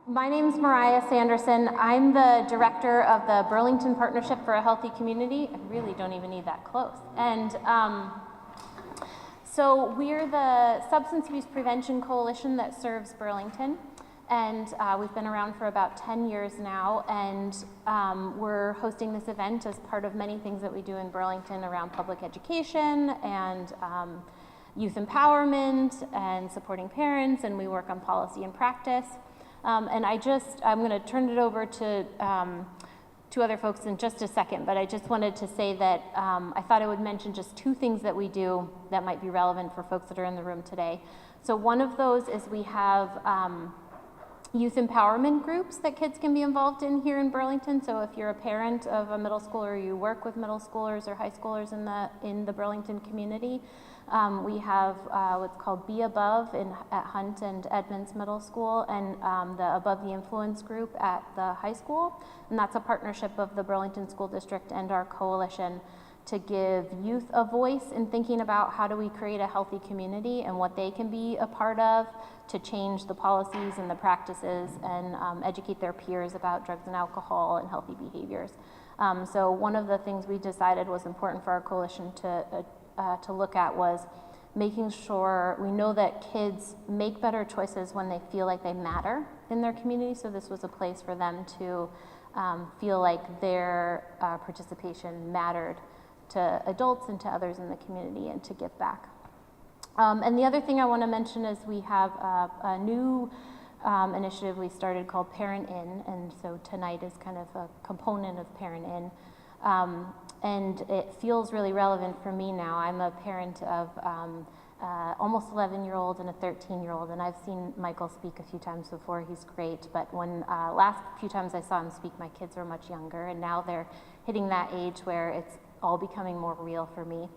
My name's Mariah Sanderson. I'm the director of the Burlington Partnership for a Healthy Community. I really don't even need that close. And so we're the Substance Abuse Prevention Coalition that serves Burlington. And we've been around for about 10 years now, and we're hosting this event as part of many things that we do in Burlington around public education and youth empowerment and supporting parents, and we work on policy and practice. And I'm going to turn it over to two other folks in just a second, but I just wanted to say that I thought I would mention just two things that we do that might be relevant for folks that are in the room today. So one of those is we have youth empowerment groups that kids can be involved in here in Burlington. So if you're a parent of a middle schooler, or you work with middle schoolers or high schoolers in the Burlington community, we have what's called Be Above at Hunt and Edmonds Middle School, and the Above the Influence group at the high school. And that's a partnership of the Burlington School District and our coalition to give youth a voice in thinking about how do we create a healthy community and what they can be a part of to change the policies and the practices and educate their peers about drugs and alcohol and healthy behaviors. So one of the things we decided was important for our coalition to look at was making sure we know that kids make better choices when they feel like they matter in their community. So this was a place for them to feel like their participation mattered to adults and to others in the community, and to give back. And the other thing I want to mention is we have a new initiative we started called Parent In, and so tonight is kind of a component of Parent In. And it feels really relevant for me now. I'm a parent of almost 11-year-old and a 13-year-old, and I've seen Michael speak a few times before. He's great, but when last few times I saw him speak, my kids were much younger, and now they're hitting that age where it's all becoming more real for me.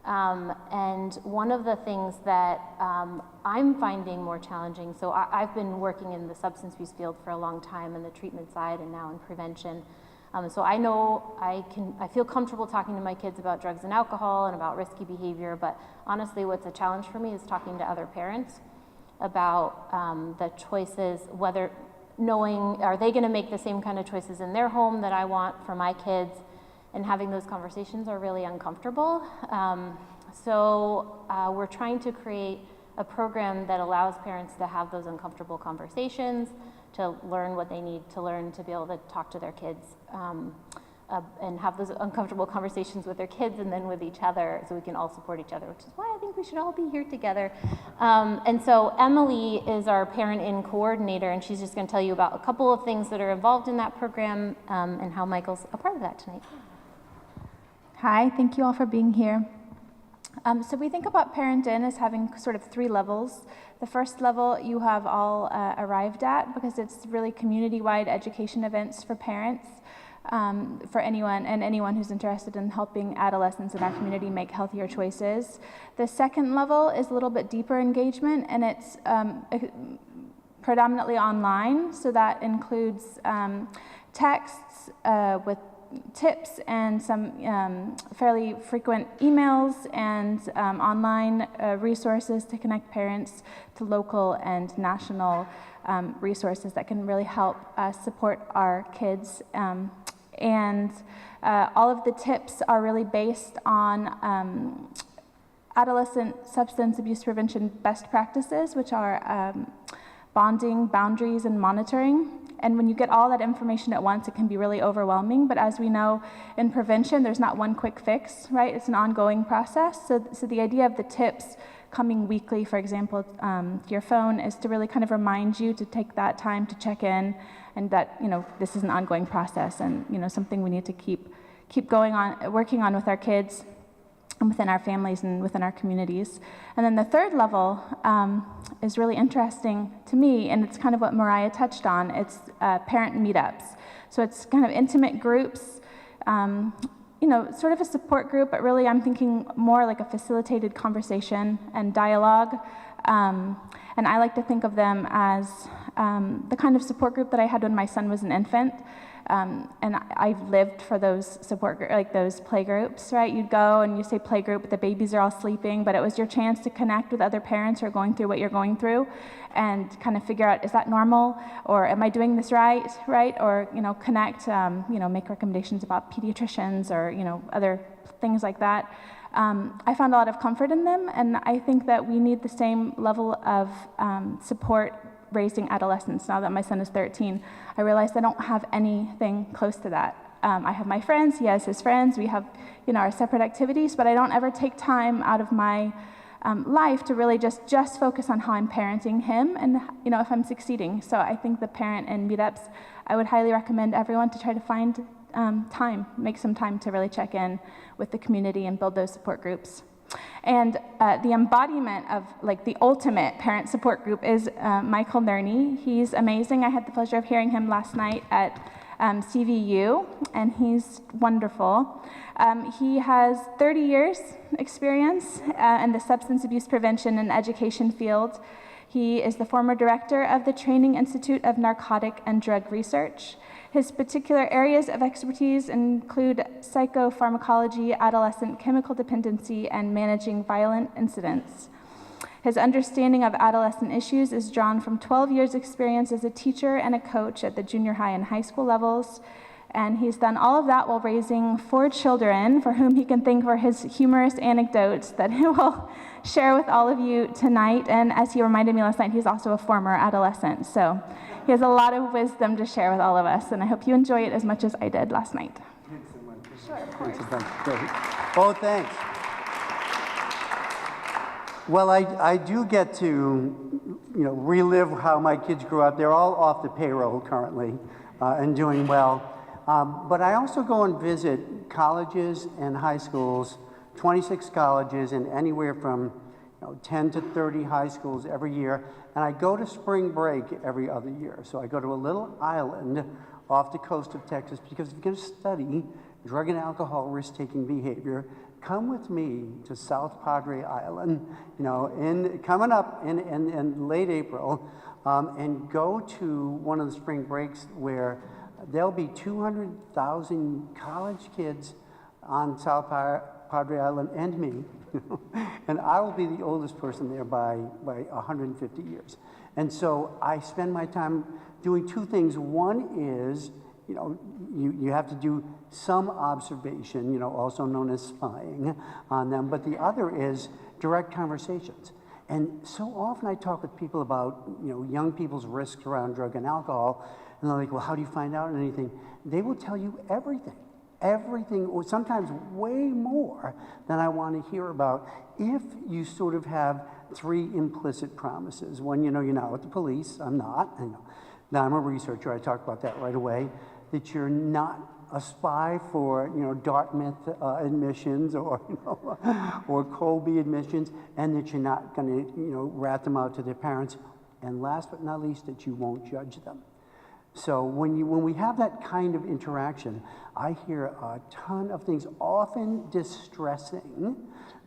And one of the things that I'm finding more challenging, so I've been working in the substance abuse field for a long time, in the treatment side and now in prevention. So I know I feel comfortable talking to my kids about drugs and alcohol and about risky behavior, but honestly what's a challenge for me is talking to other parents about the choices, whether knowing, are they gonna make the same kind of choices in their home that I want for my kids? And having those conversations are really uncomfortable. So we're trying to create a program that allows parents to have those uncomfortable conversations, to learn what they need to learn to be able to talk to their kids and have those uncomfortable conversations with their kids and then with each other, so we can all support each other, which is why I think we should all be here together. And so Emily is our Parent In coordinator, and she's just going to tell you about a couple of things that are involved in that program and how Michael's a part of that tonight. Hi, thank you all for being here. So we think about Parent In as having sort of three levels. The first level you have all arrived at, because it's really community-wide education events for parents, for anyone who's interested in helping adolescents in our community make healthier choices. The second level is a little bit deeper engagement, and it's predominantly online, so that includes texts with tips and some fairly frequent emails and online resources to connect parents to local and national resources that can really help support our kids. And all of the tips are really based on adolescent substance abuse prevention best practices, which are bonding, boundaries, and monitoring. And when you get all that information at once, it can be really overwhelming. But as we know, in prevention, there's not one quick fix, right? It's an ongoing process. So the idea of the tips coming weekly, for example, to your phone, is to really kind of remind you to take that time to check in, and that this is an ongoing process, and something we need to keep going on, working on with our kids, and within our families and within our communities. And then the third level is really interesting to me, and it's kind of what Mariah touched on. It's parent meetups. So it's kind of intimate groups, sort of a support group, but really I'm thinking more like a facilitated conversation and dialogue. And I like to think of them as the kind of support group that I had when my son was an infant. And I've lived for those like those play groups, right? You'd go and you say play group, but the babies are all sleeping, but it was your chance to connect with other parents who are going through what you're going through and kind of figure out, is that normal? Or am I doing this right? Or, connect, make recommendations about pediatricians or, other things like that. I found a lot of comfort in them, and I think that we need the same level of support raising adolescents. Now that my son is 13, I realized I don't have anything close to that. I have my friends, he has his friends, we have our separate activities, but I don't ever take time out of my life to really just focus on how I'm parenting him and if I'm succeeding. So I think the parent and meetups, I would highly recommend everyone to try to find make some time to really check in with the community and build those support groups. And the embodiment of the ultimate parent support group is Michael Nerney. He's amazing. I had the pleasure of hearing him last night at CVU, and he's wonderful. He has 30 years experience in the substance abuse prevention and education field. He is the former director of the Training Institute of Narcotic and Drug Research. His particular areas of expertise include psychopharmacology, adolescent chemical dependency, and managing violent incidents. His understanding of adolescent issues is drawn from 12 years' experience as a teacher and a coach at the junior high and high school levels. And he's done all of that while raising 4 children for whom he can thank for his humorous anecdotes that he will share with all of you tonight. And as he reminded me last night, he's also a former adolescent. So he has a lot of wisdom to share with all of us. And I hope you enjoy it as much as I did last night. Thanks so much. Sure, of course. Great. Oh, thanks. Well, I do get to, relive how my kids grew up. They're all off the payroll currently and doing well. But I also go and visit colleges and high schools, 26 colleges, and anywhere from 10 to 30 high schools every year. And I go to spring break every other year. So I go to a little island off the coast of Texas, because if you're going to study drug and alcohol risk-taking behavior, come with me to South Padre Island, coming up in late April, and go to one of the spring breaks where there'll be 200,000 college kids on South Padre Island and me, and I will be the oldest person there by 150 years. And so I spend my time doing 2 things. One is, you have to do some observation, also known as spying on them, but the other is direct conversations. And so often I talk with people about, young people's risks around drug and alcohol, and they're like, well, how do you find out anything? They will tell you everything, or sometimes way more than I want to hear about, if you sort of have 3 implicit promises. One, you're not with the police. I'm not. Now, I'm a researcher. I talk about that right away. That you're not a spy for, Dartmouth admissions or, or Colby admissions, and that you're not going to, rat them out to their parents. And last but not least, that you won't judge them. So when we have that kind of interaction, I hear a ton of things, often distressing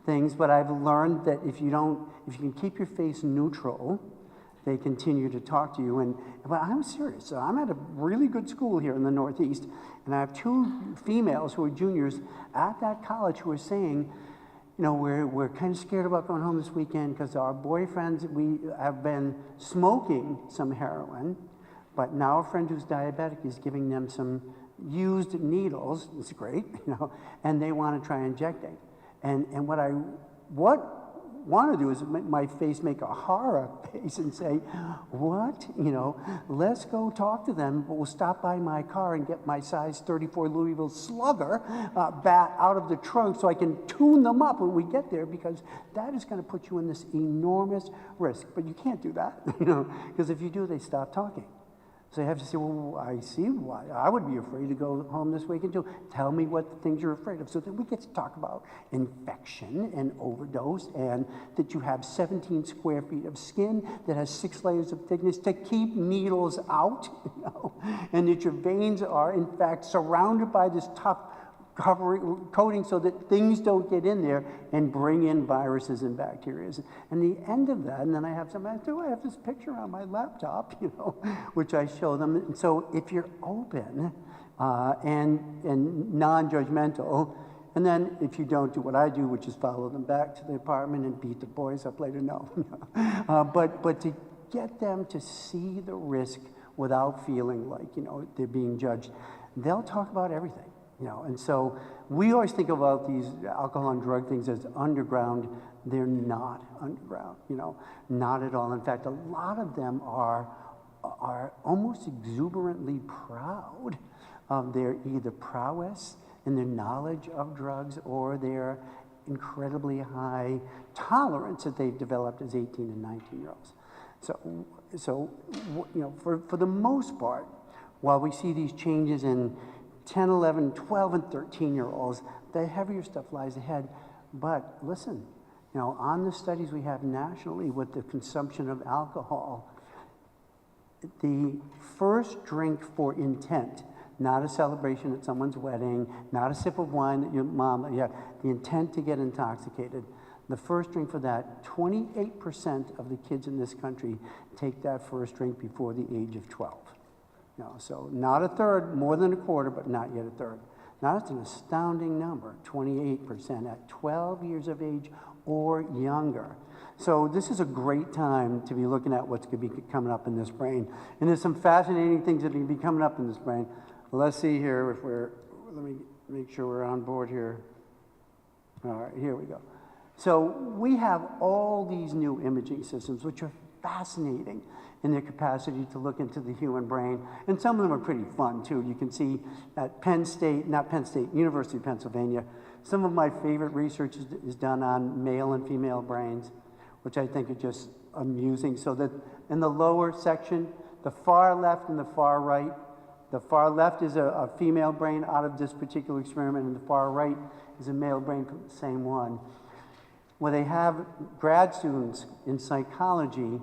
things, but I've learned that if you can keep your face neutral, they continue to talk to you. But I'm serious. So I'm at a really good school here in the Northeast, and I have 2 females who are juniors at that college who are saying, we're kind of scared about going home this weekend because our boyfriends, we have been smoking some heroin, but now a friend who's diabetic is giving them some used needles. It's great, and they want to try injecting. And what I want to do is make my face make a horror face and say, what? Let's go talk to them, but we'll stop by my car and get my size 34 Louisville Slugger bat out of the trunk so I can tune them up when we get there, because that is going to put you in this enormous risk. But you can't do that, because if you do, they stop talking. So you have to say, well, I see why I would be afraid to go home this weekend too. Tell me what the things you're afraid of. So then we get to talk about infection and overdose, and that you have 17 square feet of skin that has 6 layers of thickness to keep needles out, and that your veins are in fact surrounded by this tough coating so that things don't get in there and bring in viruses and bacteria. And the end of that, and then I have this picture on my laptop, which I show them. And so if you're open and non-judgmental, and then if you don't do what I do, which is follow them back to the apartment and beat the boys up later, no. But to get them to see the risk without feeling like, they're being judged, they'll talk about everything. And so we always think about these alcohol and drug things as underground. They're not underground, not at all. In fact, a lot of them are almost exuberantly proud of their either prowess in their knowledge of drugs or their incredibly high tolerance that they've developed as 18 and 19-year-olds. So for the most part, while we see these changes in 10, 11, 12, and 13-year-olds, the heavier stuff lies ahead. But listen, on the studies we have nationally with the consumption of alcohol, the first drink for intent, not a celebration at someone's wedding, not a sip of wine that your mom, the intent to get intoxicated, the first drink for that, 28% of the kids in this country take that first drink before the age of 12. So not a third, more than a quarter, but not yet a third. Now that's an astounding number, 28% at 12 years of age or younger. So this is a great time to be looking at what's going to be coming up in this brain. And there's some fascinating things that are going to be coming up in this brain. Let's see here if let me make sure we're on board here. All right, here we go. So we have all these new imaging systems, which are fascinating in their capacity to look into the human brain. And some of them are pretty fun, too. You can see at University of Pennsylvania, some of my favorite research is done on male and female brains, which I think are just amusing. So that in the lower section, the far left and the far right, the far left is a female brain out of this particular experiment, and the far right is a male brain from the same one, where they have grad students in psychology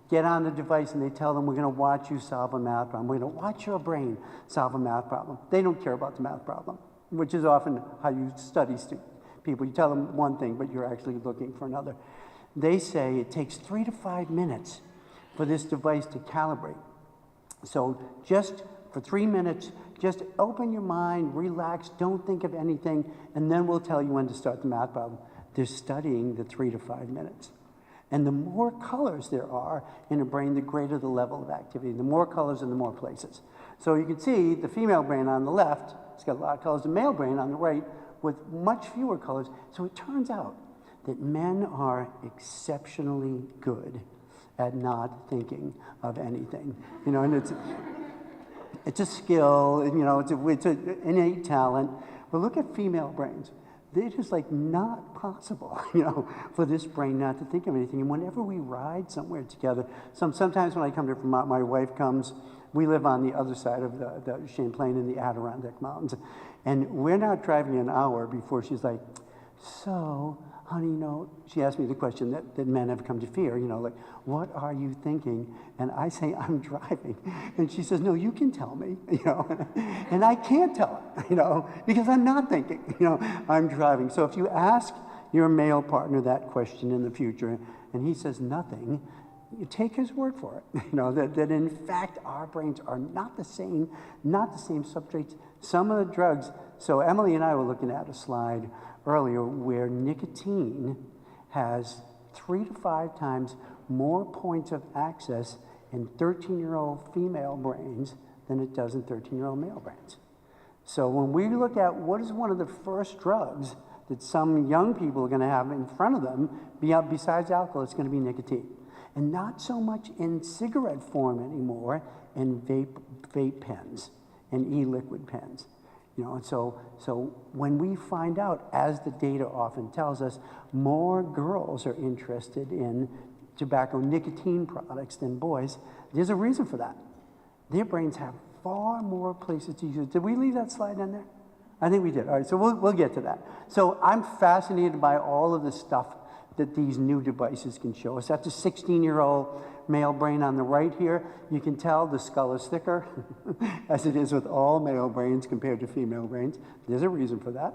get on the device and they tell them, we're going to watch you solve a math problem. We're going to watch your brain solve a math problem. They don't care about the math problem, which is often how you study people. You tell them one thing, but you're actually looking for another. They say it takes 3 to 5 minutes for this device to calibrate. So just for 3 minutes, just open your mind, relax, don't think of anything, and then we'll tell you when to start the math problem. They're studying the 3 to 5 minutes. And the more colors there are in a brain, the greater the level of activity. The more colors in the more places. So you can see the female brain on the left, it's got a lot of colors. The male brain on the right with much fewer colors. So it turns out that men are exceptionally good at not thinking of anything. And it's a skill, it's an innate talent. But look at female brains. It is like not possible, for this brain not to think of anything. And whenever we ride somewhere together, sometimes when I come to Vermont, my wife comes, we live on the other side of the Champlain in the Adirondack Mountains. And we're not driving an hour before she's like, so, honey, she asked me the question that men have come to fear, like, what are you thinking? And I say, I'm driving. And she says, no, you can tell me, and I can't tell her, because I'm not thinking, I'm driving. So if you ask your male partner that question in the future, and he says nothing, you take his word for it, that in fact our brains are not the same substrates. Some of the drugs, so Emily and I were looking at a slide earlier where nicotine has 3 to 5 times more points of access in 13-year-old female brains than it does in 13-year-old male brains. So when we look at what is one of the first drugs that some young people are going to have in front of them, besides alcohol, it's going to be nicotine. And not so much in cigarette form anymore, in vape pens and e-liquid pens. And so when we find out, as the data often tells us, more girls are interested in tobacco nicotine products than boys, there's a reason for that. Their brains have far more places to use it. Did we leave that slide in there? I think we did. All right, so we'll get to that. So I'm fascinated by all of the stuff that these new devices can show us. That's a 16-year-old male brain on the right here. You can tell the skull is thicker, as it is with all male brains compared to female brains. There's a reason for that.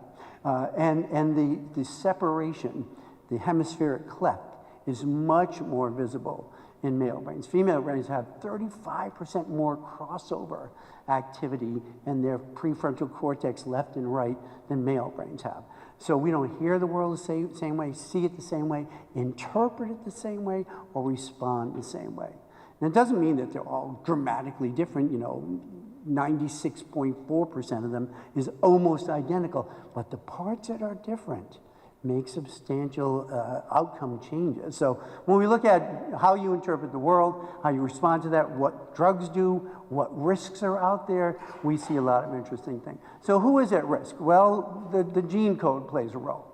And the separation, the hemispheric cleft, is much more visible in male brains. Female brains have 35% more crossover activity in their prefrontal cortex left and right than male brains have. So we don't hear the world the same way, see it the same way, interpret it the same way, or respond the same way. And it doesn't mean that they're all dramatically different, 96.4% of them is almost identical, but the parts that are different make substantial outcome changes. So when we look at how you interpret the world, how you respond to that, what drugs do, what risks are out there, we see a lot of interesting things. So who is at risk? Well, the gene code plays a role.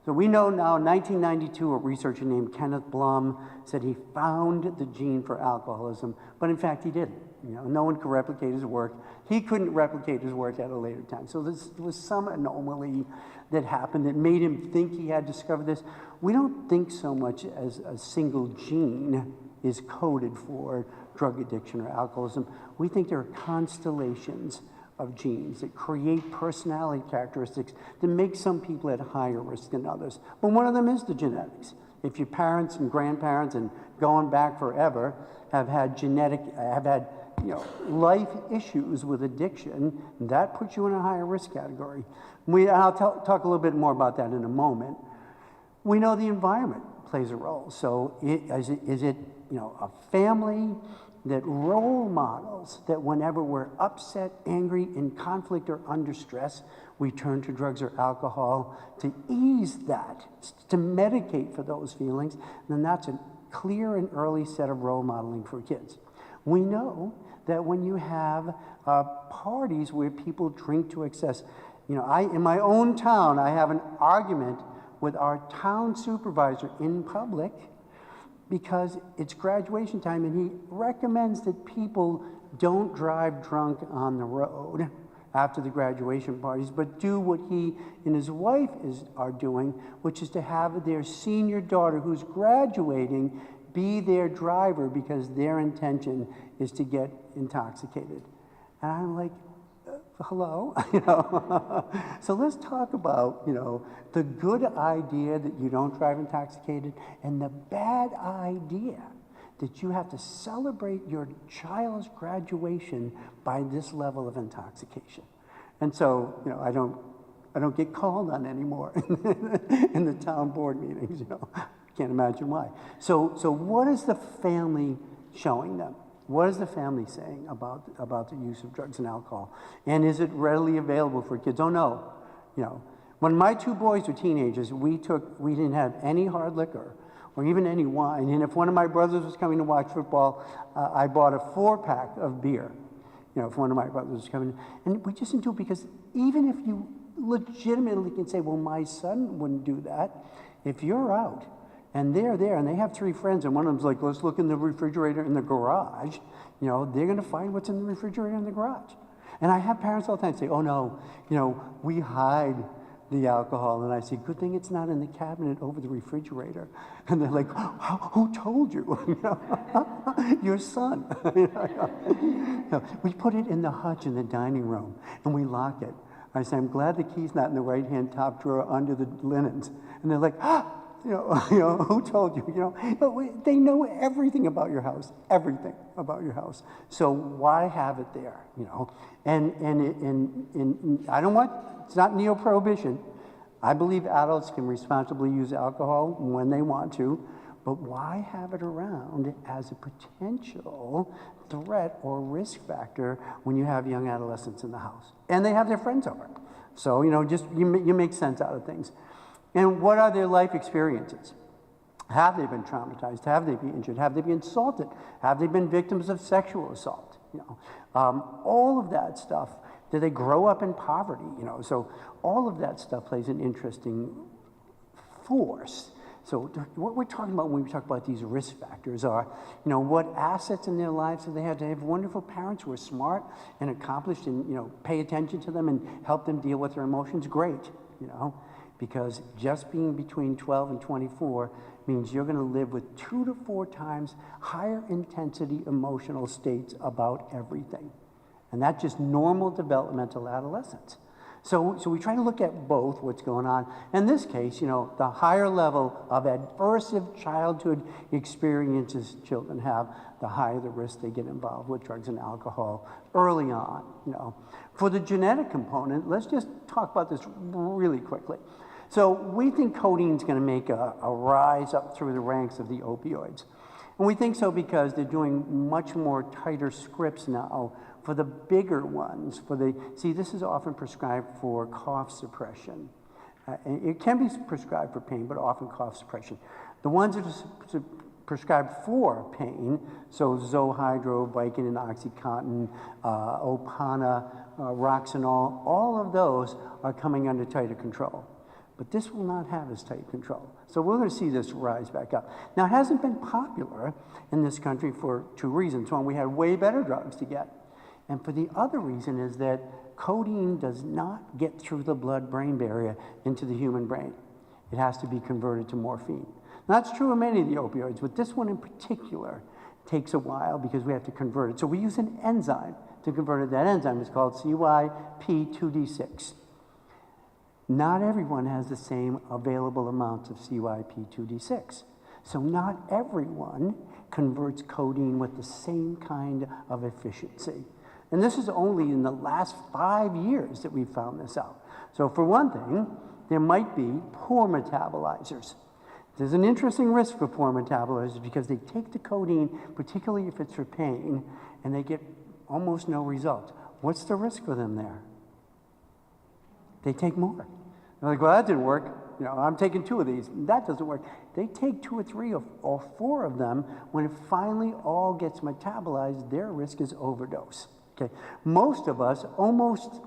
So we know now in 1992, a researcher named Kenneth Blum said he found the gene for alcoholism, but in fact he didn't. No one could replicate his work. He couldn't replicate his work at a later time. So there was some anomaly that happened that made him think he had discovered this. We don't think so much as a single gene is coded for drug addiction or alcoholism. We think there are constellations of genes that create personality characteristics that make some people at higher risk than others. But one of them is the genetics. If your parents and grandparents and going back forever have had life issues with addiction, that puts you in a higher risk category. I'll talk a little bit more about that in a moment. We know the environment plays a role. So is it a family that role models that whenever we're upset, angry, in conflict, or under stress, we turn to drugs or alcohol to ease that, to medicate for those feelings, then that's a clear and early set of role modeling for kids. We know that when you have parties where people drink to excess, in my own town, I have an argument with our town supervisor in public because it's graduation time and he recommends that people don't drive drunk on the road after the graduation parties, but do what he and his wife are doing, which is to have their senior daughter who's graduating be their driver because their intention is to get intoxicated. And I'm like, hello? So let's talk about, the good idea that you don't drive intoxicated and the bad idea that you have to celebrate your child's graduation by this level of intoxication. And so, I don't get called on anymore in the town board meetings, Can't imagine why. So what is the family showing them? What is the family saying about the use of drugs and alcohol? And is it readily available for kids? Oh no. When my two boys were teenagers, we didn't have any hard liquor or even any wine. And if one of my brothers was coming to watch football, I bought a 4-pack of beer. If one of my brothers was coming. And we just didn't do it because even if you legitimately can say, well, my son wouldn't do that, if you're out and they're there and they have 3 friends and one of them's like, let's look in the refrigerator in the garage, they're going to find what's in the refrigerator in the garage. And I have parents all the time say, oh no, we hide the alcohol. And I say, good thing it's not in the cabinet over the refrigerator. And they're like, who told you? Your son. We put it in the hutch in the dining room and we lock it. I say, I'm glad the key's not in the right-hand top drawer under the linens. And they're like, who told you? They know everything about your house, everything about your house. So why have it there? And I don't want, it's not neo-prohibition. I believe adults can responsibly use alcohol when they want to, but why have it around as a potential threat or risk factor when you have young adolescents in the house? And they have their friends over. So, just you make sense out of things. And what are their life experiences? Have they been traumatized? Have they been injured? Have they been assaulted? Have they been victims of sexual assault? All of that stuff. Did they grow up in poverty? So all of that stuff plays an interesting force. So what we're talking about when we talk about these risk factors are, what assets in their lives do they have? They have wonderful parents who are smart and accomplished and, pay attention to them and help them deal with their emotions. Great, because just being between 12 and 24 means you're going to live with 2 to 4 times higher intensity emotional states about everything. And that's just normal developmental adolescence. So we try to look at both what's going on. In this case, you know, the higher level of adversive childhood experiences children have, the higher the risk they get involved with drugs and alcohol early on, you know. For the genetic component, let's just talk about this really quickly. So we think codeine is going to make a rise up through the ranks of the opioids. And we think so because they're doing much more tighter scripts now for the bigger ones. See, this is often prescribed for cough suppression. And it can be prescribed for pain, but often cough suppression. The ones that are prescribed for pain, so Zohydro, Vicodin, Oxycontin, Opana, Roxanol, all of those are coming under tighter control. But this will not have as tight control. So we're going to see this rise back up. Now, it hasn't been popular in this country for 2 reasons. One, we had way better drugs to get. And for the other reason is that codeine does not get through the blood-brain barrier into the human brain. It has to be converted to morphine. Now, that's true of many of the opioids, but this one in particular takes a while because we have to convert it. So we use an enzyme to convert it. That enzyme is called CYP2D6. Not everyone has the same available amounts of CYP2D6. So not everyone converts codeine with the same kind of efficiency. And this is only in the last 5 years that we've found this out. So for one thing, there might be poor metabolizers. There's an interesting risk for poor metabolizers because they take the codeine, particularly if it's for pain, and they get almost no result. What's the risk for them there? They take more. They're like, well, that didn't work. You know, I'm taking 2 of these. That doesn't work. They take 2 or 3 or 4 of them. When it finally all gets metabolized, their risk is overdose. Okay. Most of us, almost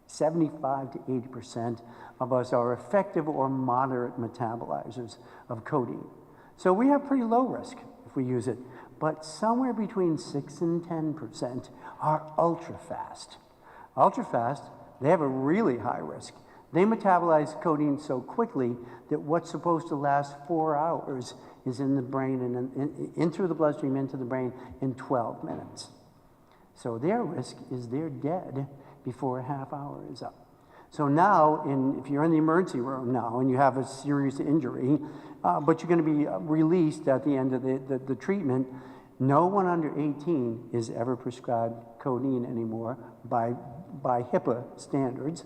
75 to 80% of us are effective or moderate metabolizers of codeine. So we have pretty low risk if we use it. But somewhere between 6 and 10% are ultra fast. Ultra fast, they have a really high risk. They metabolize codeine so quickly that what's supposed to last 4 hours is in the brain and in through the bloodstream into the brain in 12 minutes. So their risk is they're dead before a half hour is up. So now, if you're in the emergency room now and you have a serious injury, but you're going to be released at the end of the treatment, no one under 18 is ever prescribed codeine anymore by HIPAA standards.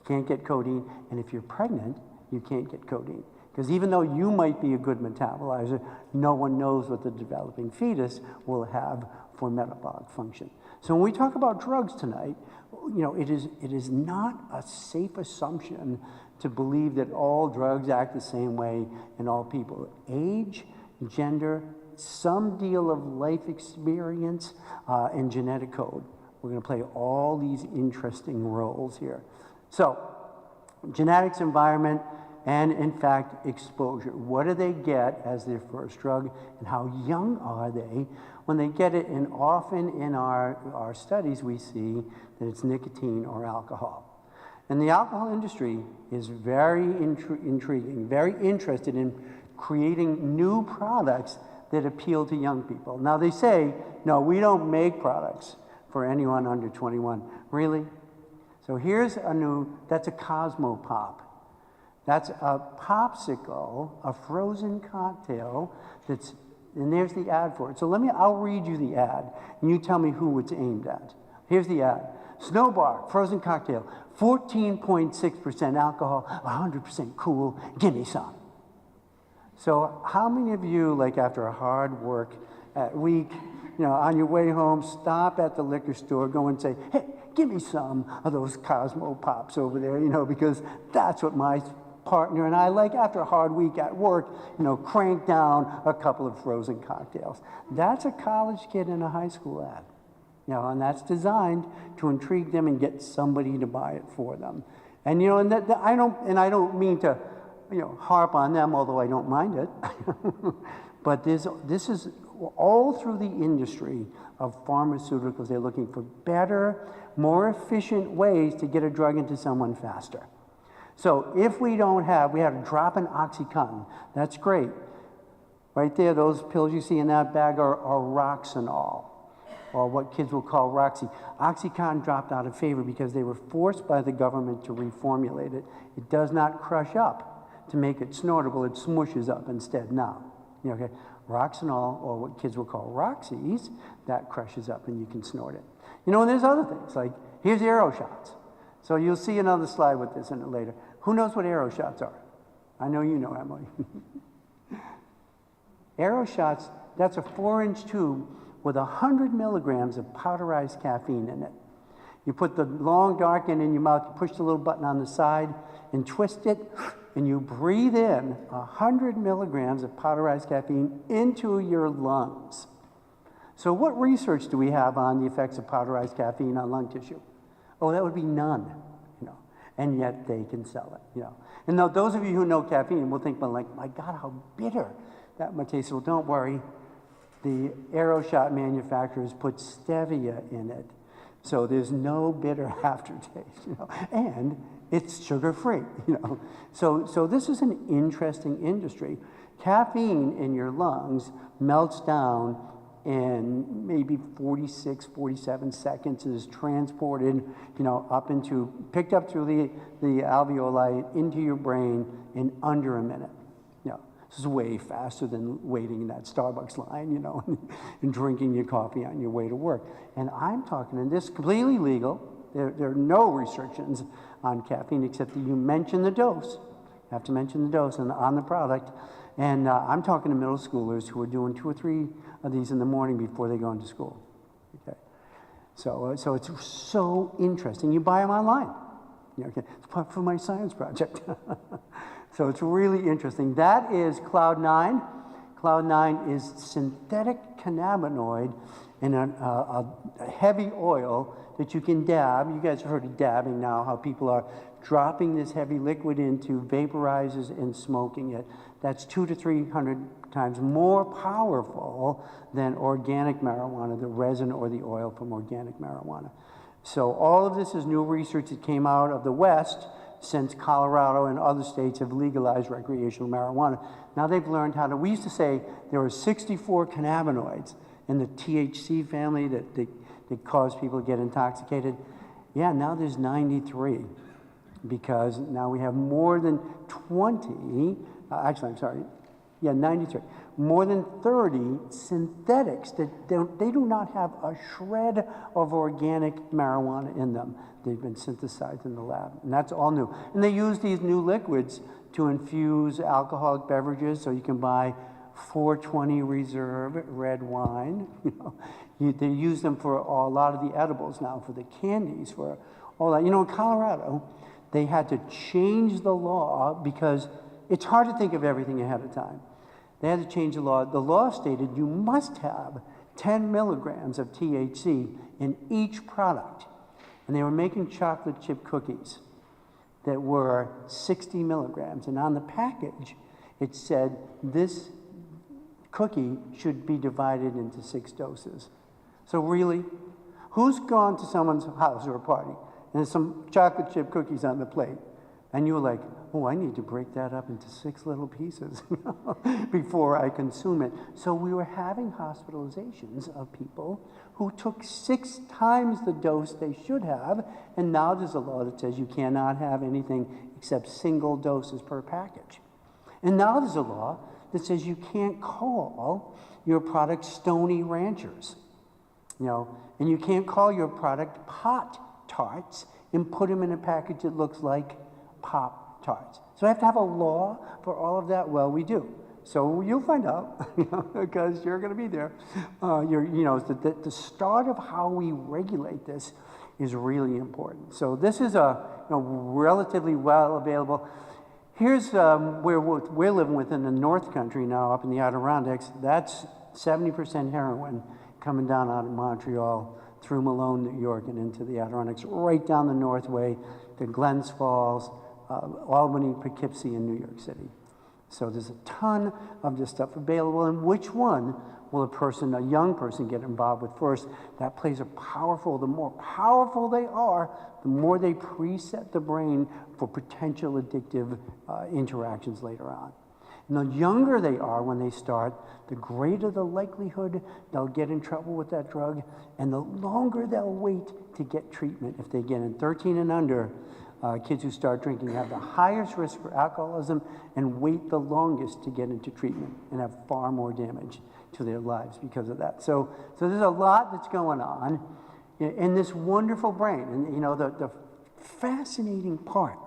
You can't get codeine, and if you're pregnant, you can't get codeine. Because even though you might be a good metabolizer, no one knows what the developing fetus will have for metabolic function. So when we talk about drugs tonight, you know, it is not a safe assumption to believe that all drugs act the same way in all people. Age, gender, some deal of life experience, and genetic code. We're going to play all these interesting roles here. So, genetics, environment, and in fact, exposure. What do they get as their first drug, and how young are they when they get it? And often in our studies, we see that it's nicotine or alcohol. And the alcohol industry is very intriguing, very interested in creating new products that appeal to young people. Now they say, no, we don't make products for anyone under 21. Really? So here's that's a Cosmo Pop. That's a popsicle, a frozen cocktail and there's the ad for it. So I'll read you the ad, and you tell me who it's aimed at. Here's the ad. Snow Bar, frozen cocktail, 14.6% alcohol, 100% cool, give me some. So how many of you, like after a hard work week, you know, on your way home, stop at the liquor store, go and say, hey, give me some of those Cosmo Pops over there, you know, because that's what my partner and I like after a hard week at work, you know, crank down a couple of frozen cocktails. That's a college kid in a high school ad. You know, and that's designed to intrigue them and get somebody to buy it for them. And you know, I don't mean to, you know, harp on them, although I don't mind it. But this is all through the industry of pharmaceuticals. They're looking for better, more efficient ways to get a drug into someone faster. So if we don't have, we had a drop in OxyContin. That's great. Right there, those pills you see in that bag are Roxanol, or what kids will call Roxy. OxyContin dropped out of favor because they were forced by the government to reformulate it. It does not crush up to make it snortable. It smushes up instead now. Okay? Roxanol, or what kids will call Roxys, that crushes up and you can snort it. And there's other things, like here's arrow shots. So you'll see another slide with this in it later. Who knows what arrow shots are? I know you know, Emily. Arrow shots, that's a 4-inch tube with 100 milligrams of powderized caffeine in it. You put the long, dark end in your mouth, you push the little button on the side and twist it, and you breathe in 100 milligrams of powderized caffeine into your lungs. So what research do we have on the effects of powderized caffeine on lung tissue? Oh, that would be none, and yet they can sell it, And now those of you who know caffeine will think, well, like, my God, how bitter that might taste. Well, don't worry. The arrow shot manufacturers put stevia in it, so there's no bitter aftertaste, and it's sugar-free, So this is an interesting industry. Caffeine in your lungs melts down in maybe 46, 47 seconds, is transported, picked up through the alveoli into your brain in under a minute. This is way faster than waiting in that Starbucks line, and drinking your coffee on your way to work. And I'm talking, and this is completely legal. There are no restrictions on caffeine except that you mention the dose. You have to mention the dose on the product. And I'm talking to middle schoolers who are doing 2 or 3 of these in the morning before they go into school. Okay, so it's so interesting. You buy them online. Okay, it's for my science project. So it's really interesting. That is Cloud 9. Cloud 9 is synthetic cannabinoid in a heavy oil that you can dab. You guys have heard of dabbing now, how people are dropping this heavy liquid into vaporizers and smoking it. That's 200 to 300 times more powerful than organic marijuana, the resin or the oil from organic marijuana. So all of this is new research that came out of the West since Colorado and other states have legalized recreational marijuana. Now they've learned how to, we used to say there were 64 cannabinoids in the THC family that cause people to get intoxicated. Yeah, now there's 93 because now we have more than 20, 93. More than 30 synthetics that they do not have a shred of organic marijuana in them. They've been synthesized in the lab, and that's all new. And they use these new liquids to infuse alcoholic beverages, so you can buy 420 Reserve red wine. They use them for a lot of the edibles now, for the candies, for all that. In Colorado, they had to change the law because it's hard to think of everything ahead of time. They had to change the law. The law stated you must have 10 milligrams of THC in each product. And they were making chocolate chip cookies that were 60 milligrams. And on the package, it said this cookie should be divided into 6 doses. So really, who's gone to someone's house or a party and there's some chocolate chip cookies on the plate, and you were like, oh, I need to break that up into 6 little pieces before I consume it. So we were having hospitalizations of people who took 6 times the dose they should have, and now there's a law that says you cannot have anything except single doses per package. And now there's a law that says you can't call your product Stony Ranchers, and you can't call your product Pot Tarts and put them in a package that looks like Pop-Tarts. So I have to have a law for all of that? Well, we do. So you'll find out, because you're going to be there. The start of how we regulate this is really important. So this is a relatively well available. Here's where we're living within the North Country now, up in the Adirondacks. That's 70% heroin coming down out of Montreal through Malone, New York, and into the Adirondacks, right down the Northway to Glens Falls, Albany, Poughkeepsie, and New York City. So there's a ton of this stuff available, and which one will a young person get involved with first? That plays a powerful, the more powerful they are, the more they preset the brain for potential addictive interactions later on. And the younger they are when they start, the greater the likelihood they'll get in trouble with that drug, and the longer they'll wait to get treatment. If they get in 13 and under, kids who start drinking have the highest risk for alcoholism and wait the longest to get into treatment and have far more damage to their lives because of that. So there's a lot that's going on in this wonderful brain. And the fascinating part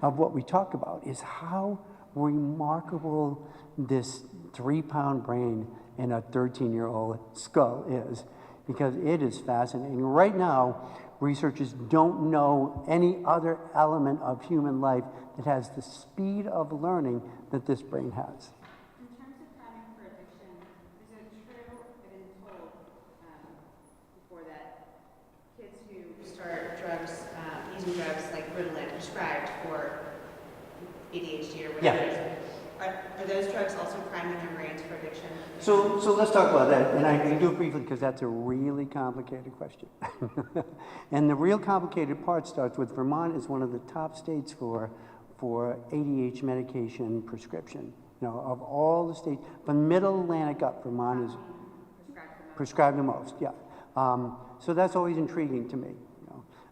of what we talk about is how remarkable this 3-pound brain in a 13-year-old skull is, because it is fascinating. Right now, researchers don't know any other element of human life that has the speed of learning that this brain has. In terms of priming for addiction, is it true, I've been told before, that kids who start drugs, using drugs like Ritalin prescribed for ADHD or whatever it is, are those drugs also priming their brains for addiction? So let's talk about that, and I can do it briefly because that's a really complicated question. And the real complicated part starts with Vermont is one of the top states for ADHD medication prescription. Of all the states, from Middle Atlantic up, Vermont is prescribed the most. Yeah. So that's always intriguing to me.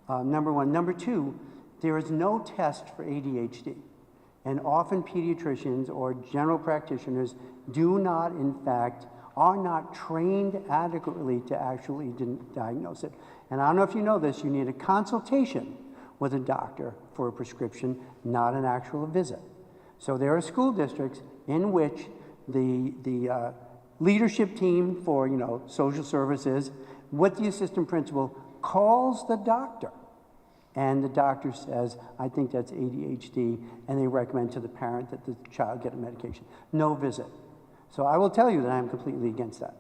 Number one. Number two, there is no test for ADHD. And often pediatricians or general practitioners are not trained adequately to actually diagnose it. And I don't know if you know this, you need a consultation with a doctor for a prescription, not an actual visit. So there are school districts in which the leadership team for social services with the assistant principal calls the doctor. And the doctor says, I think that's ADHD, and they recommend to the parent that the child get a medication. No visit. So I will tell you that I'm completely against that.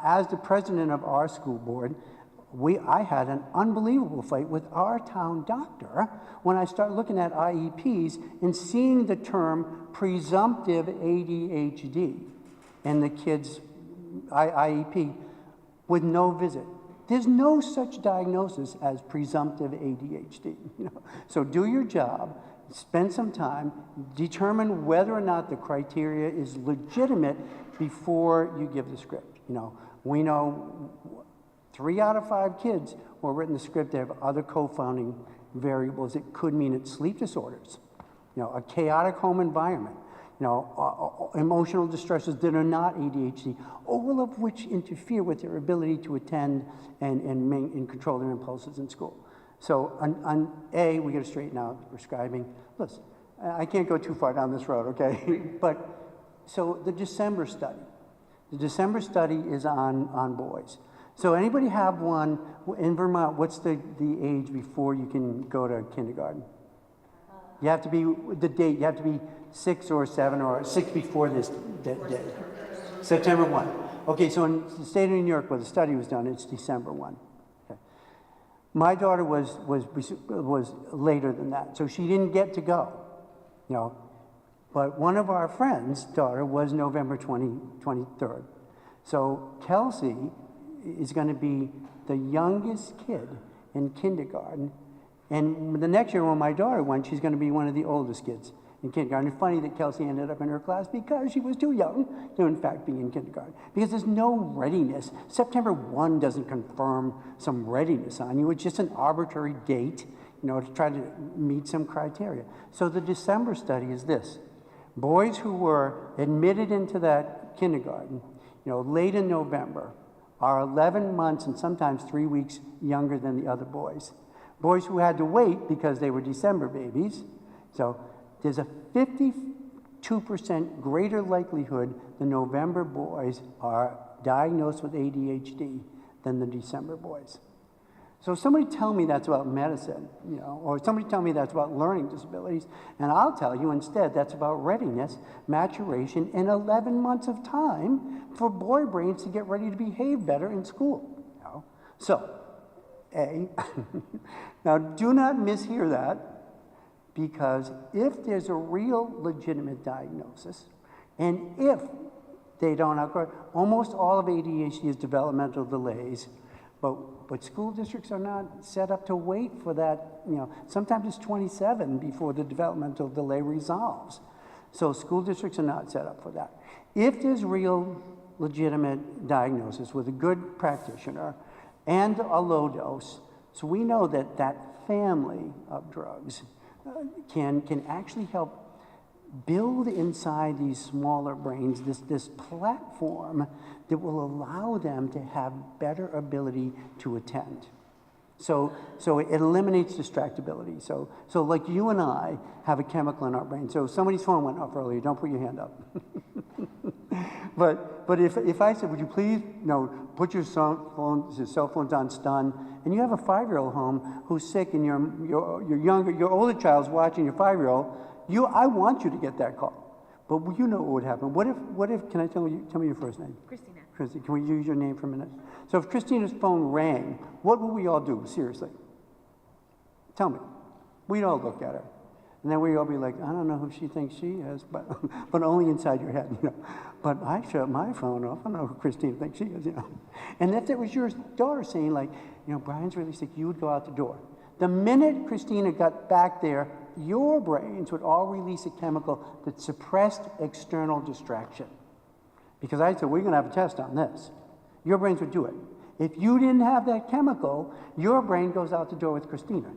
As the president of our school board, I had an unbelievable fight with our town doctor when I started looking at IEPs and seeing the term presumptive ADHD in the kid's IEP with no visit. There's no such diagnosis as presumptive ADHD. So do your job, spend some time, determine whether or not the criteria is legitimate before you give the script. We know 3 out of 5 kids who are written the script, they have other co-founding variables. It could mean it's sleep disorders, a chaotic home environment, emotional distresses that are not ADHD, all of which interfere with their ability to attend and control their impulses in school. So on A, we got to straighten out prescribing. Listen, I can't go too far down this road, okay? But so the December study is on boys. So anybody have one in Vermont? What's the age before you can go to kindergarten? You have to be the date. You have to be 6 or 7 or 6 before this day. September 1. Okay, so in the state of New York, where the study was done, it's December 1. Okay. My daughter was later than that, so she didn't get to go. But one of our friends' daughter was November 23rd. So Kelsey is going to be the youngest kid in kindergarten. And the next year when my daughter went, she's going to be one of the oldest kids in kindergarten. It's funny that Kelsey ended up in her class because she was too young to, in fact, be in kindergarten. Because there's no readiness. September 1 doesn't confirm some readiness on you. It's just an arbitrary date, to try to meet some criteria. So the December study is this. Boys who were admitted into that kindergarten, late in November, are 11 months and sometimes 3 weeks younger than the other boys. Boys who had to wait because they were December babies. So there's a 52% greater likelihood the November boys are diagnosed with ADHD than the December boys. So somebody tell me that's about medicine, or somebody tell me that's about learning disabilities, and I'll tell you instead that's about readiness, maturation, and 11 months of time for boy brains to get ready to behave better in school. So, A, now do not mishear that, because if there's a real legitimate diagnosis, and if They don't outgrow. Almost all of ADHD is developmental delays, but school districts are not set up to wait for that. Sometimes it's 27 before the developmental delay resolves. So school districts are not set up for that. If there's real legitimate diagnosis with a good practitioner and a low dose, so we know that that family of drugs can actually help build inside these smaller brains this platform that will allow them to have better ability to attend. So it eliminates distractibility. So like you and I have a chemical in our brain. So if somebody's phone went off earlier, don't put your hand up. But if I said, would you please put your cell phones on stun, and you have a 5-year-old home who's sick, and your older child's watching your 5-year-old, I want you to get that call. But you know what would happen. What if can I tell me your first name? Christina. Christy, can we use your name for a minute? So if Christina's phone rang, what would we all do, seriously? Tell me. We'd all look at her. And then we'd all be like, I don't know who she thinks she is, but only inside your head, But I shut my phone off. I don't know who Christina thinks she is, And if it was your daughter saying, like, Brian's really sick, you would go out the door. The minute Christina got back there, your brains would all release a chemical that suppressed external distraction. Because I said, we're going to have a test on this. Your brains would do it. If you didn't have that chemical, your brain goes out the door with Christina.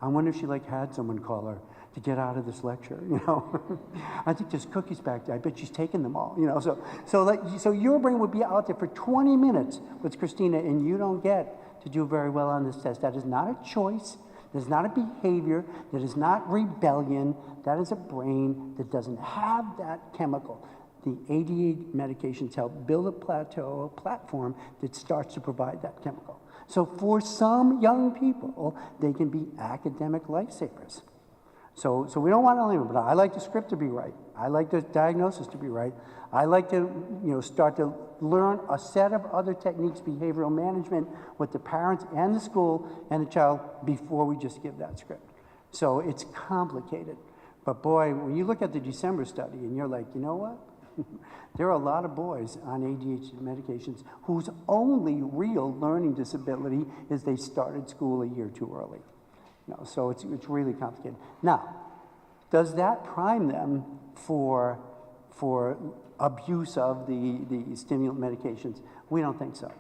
I wonder if she had someone call her to get out of this lecture, I think there's cookies back there. I bet she's taken them all, So your brain would be out there for 20 minutes with Christina, and you don't get to do very well on this test. That is not a choice. That is not a behavior. That is not rebellion. That is a brain that doesn't have that chemical. The ADHD medications help build a platform that starts to provide that chemical. So for some young people, they can be academic lifesavers. So we don't want to limit, but I like the script to be right. I like the diagnosis to be right. I like to start to learn a set of other techniques, behavioral management, with the parents and the school and the child before we just give that script. So it's complicated. But boy, when you look at the December study and you're like, you know what? There are a lot of boys on ADHD medications whose only real learning disability is they started school a year too early. So it's really complicated. Now, does that prime them for abuse of the stimulant medications? We don't think so.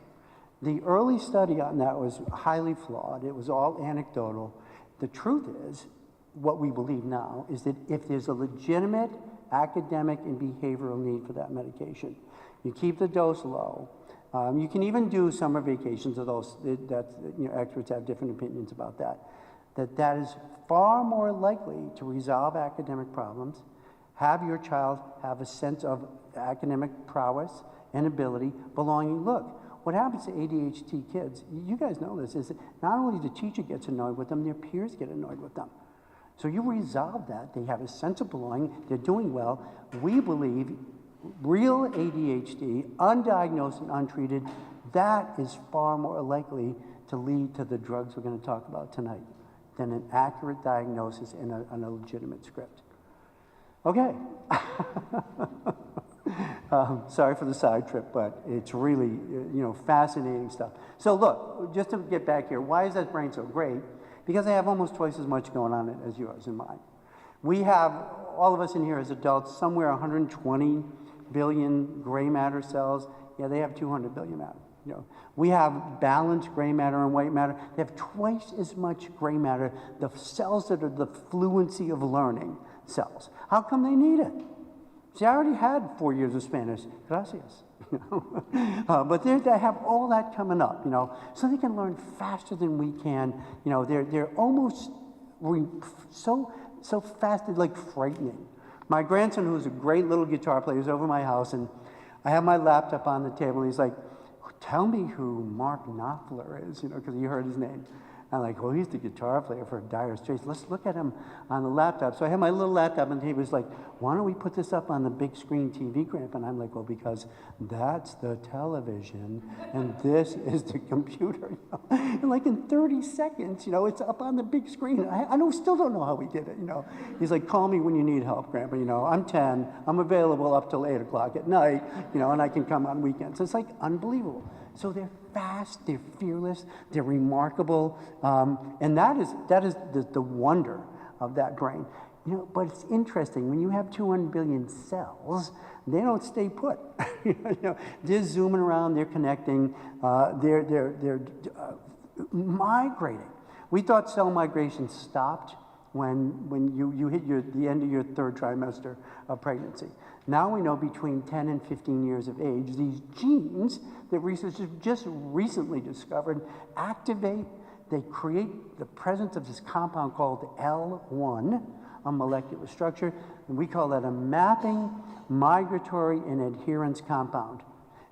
The early study on that was highly flawed. It was all anecdotal. The truth is, what we believe now is that if there's a legitimate academic and behavioral need for that medication, you keep the dose low. You can even do summer vacations of those. Experts have different opinions about that. That is far more likely to resolve academic problems, have your child have a sense of academic prowess and ability, belonging. Look, what happens to ADHD kids, you guys know this, is that not only the teacher gets annoyed with them, their peers get annoyed with them. So you resolve that, they have a sense of belonging, they're doing well. We believe real ADHD, undiagnosed and untreated, that is far more likely to lead to the drugs we're going to talk about tonight than an accurate diagnosis and a legitimate script. Okay. Sorry for the side trip, but it's really, fascinating stuff. So look, just to get back here, why is that brain so great? Because I have almost twice as much going on as yours and mine. We have, all of us in here as adults, somewhere 120 billion gray matter cells. Yeah, they have 200 billion matter. We have balanced gray matter and white matter. They have twice as much gray matter, the cells that are the fluency of learning cells. How come they need it? See, I already had 4 years of Spanish. Gracias. But they have all that coming up, so they can learn faster than we can. They're almost so fast, they're like frightening. My grandson, who's a great little guitar player, is over my house, and I have my laptop on the table, and he's like, tell me who Mark Knopfler is, because you heard his name. I'm like, well, he's the guitar player for Dire Straits. Let's look at him on the laptop. So I had my little laptop, and he was like, why don't we put this up on the big screen TV, Grandpa? And I'm like, well, because that's the television, and this is the computer. You know? And like in 30 seconds, you know, it's up on the big screen. Still don't know how we did it, you know. He's like, call me when you need help, Grandpa. You know, I'm 10. I'm available up till 8 o'clock at night, you know, and I can come on weekends. It's like unbelievable. So they're fast, they're fearless, they're remarkable, and that is the wonder of that brain. You know, but it's interesting, when you have 200 billion cells, they don't stay put. You know, they're zooming around, they're connecting, they're migrating. We thought cell migration stopped when you hit the end of your 3rd trimester of pregnancy. Now we know between 10 and 15 years of age, these genes that researchers just recently discovered activate, they create the presence of this compound called L1, a molecular structure, and we call that a mapping, migratory, and adherence compound.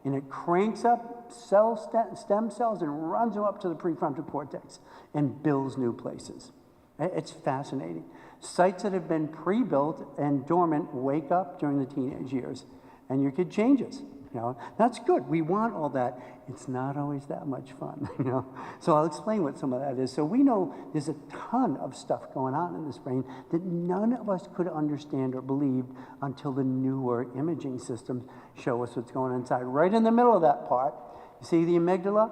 And it cranks up stem cells and runs them up to the prefrontal cortex and builds new places. It's fascinating. Sites that have been pre-built and dormant wake up during the teenage years, and your kid changes. You know, that's good. We want all that. It's not always that much fun, you know. So I'll explain what some of that is. So we know there's a ton of stuff going on in this brain that none of us could understand or believe until the newer imaging systems show us what's going on inside. Right in the middle of that part, you see the amygdala?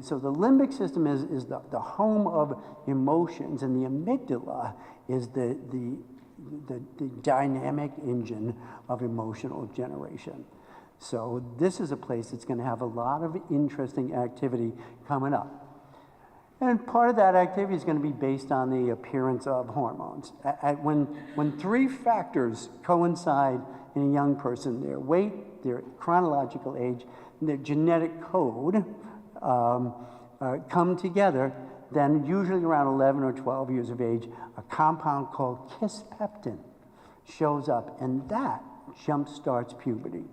So the limbic system is the home of emotions, and the amygdala is the dynamic engine of emotional generation. So this is a place that's going to have a lot of interesting activity coming up. And part of that activity is going to be based on the appearance of hormones. When 3 factors coincide in a young person, their weight, their chronological age, and their genetic code, come together, then usually around 11 or 12 years of age, a compound called kisspeptin shows up, and that jumpstarts puberty.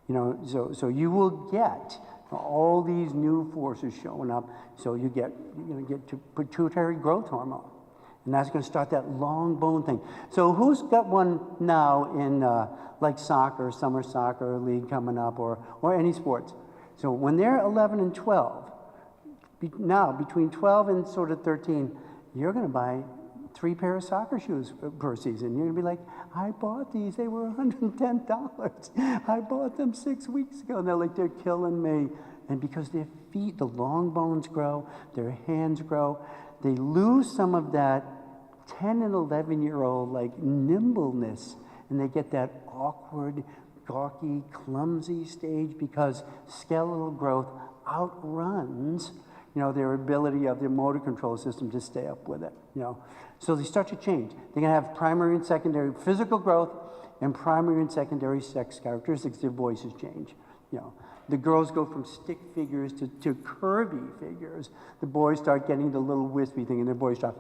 You know, so you will get all these new forces showing up. So you're going to get to pituitary growth hormone, and that's going to start that long bone thing. So who's got one now in like soccer, summer soccer league coming up, or any sports? So when they're 11 and 12, now between 12 and sort of 13, you're going to buy 3 pair of soccer shoes per season. You're going to be like, I bought these, they were $110. I bought them 6 weeks ago. And they're like, they're killing me. And because their feet, the long bones grow, their hands grow, they lose some of that 10 and 11-year-old like nimbleness, and they get that awkward, gawky, clumsy stage because skeletal growth outruns, you know, their ability of their motor control system to stay up with it, you know. So they start to change. They're going to have primary and secondary physical growth and primary and secondary sex characteristics. Their voices change, you know. The girls go from stick figures to curvy figures. The boys start getting the little wispy thing, and their voice drops.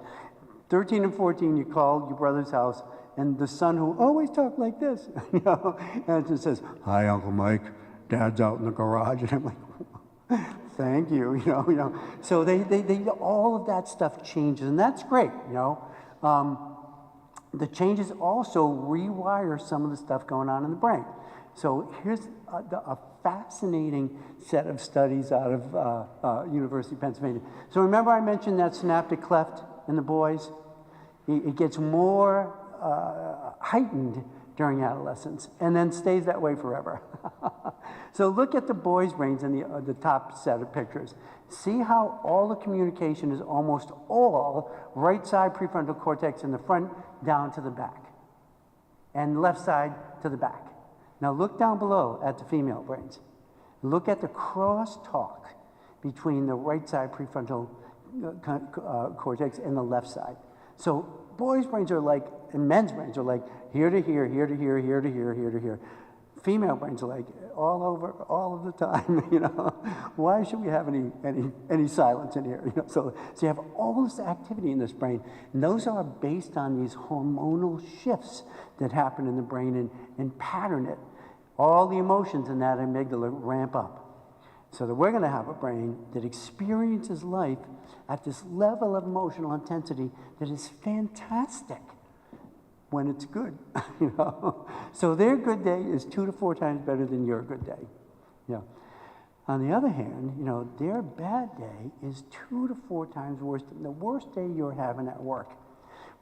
13 and 14, you call your brother's house, and the son who always talked like this, you know, and it just says, "Hi, Uncle Mike. Dad's out in the garage." And I'm like, thank you, you know. So they all of that stuff changes, and that's great, you know. The changes also rewire some of the stuff going on in the brain. So here's a fascinating set of studies out of University of Pennsylvania. So remember I mentioned that synaptic cleft in the boys? It gets more heightened during adolescence and then stays that way forever. So look at the boys' brains in the top set of pictures. See how all the communication is almost all right side prefrontal cortex in the front down to the back, and left side to the back. Now look down below at the female brains. Look at the crosstalk between the right side prefrontal cortex and the left side. So boys' brains are like, and men's brains are like here to here, here to here, here to here, here to here. Female brains are like all over, all of the time, you know. Why should we have any silence in here? You know, so you have all this activity in this brain, and those are based on these hormonal shifts that happen in the brain and pattern it. All the emotions in that amygdala ramp up. So that we're going to have a brain that experiences life at this level of emotional intensity that is fantastic when it's good, you know. So their good day is 2 to 4 times better than your good day. Yeah. On the other hand, you know, their bad day is 2 to 4 times worse than the worst day you're having at work.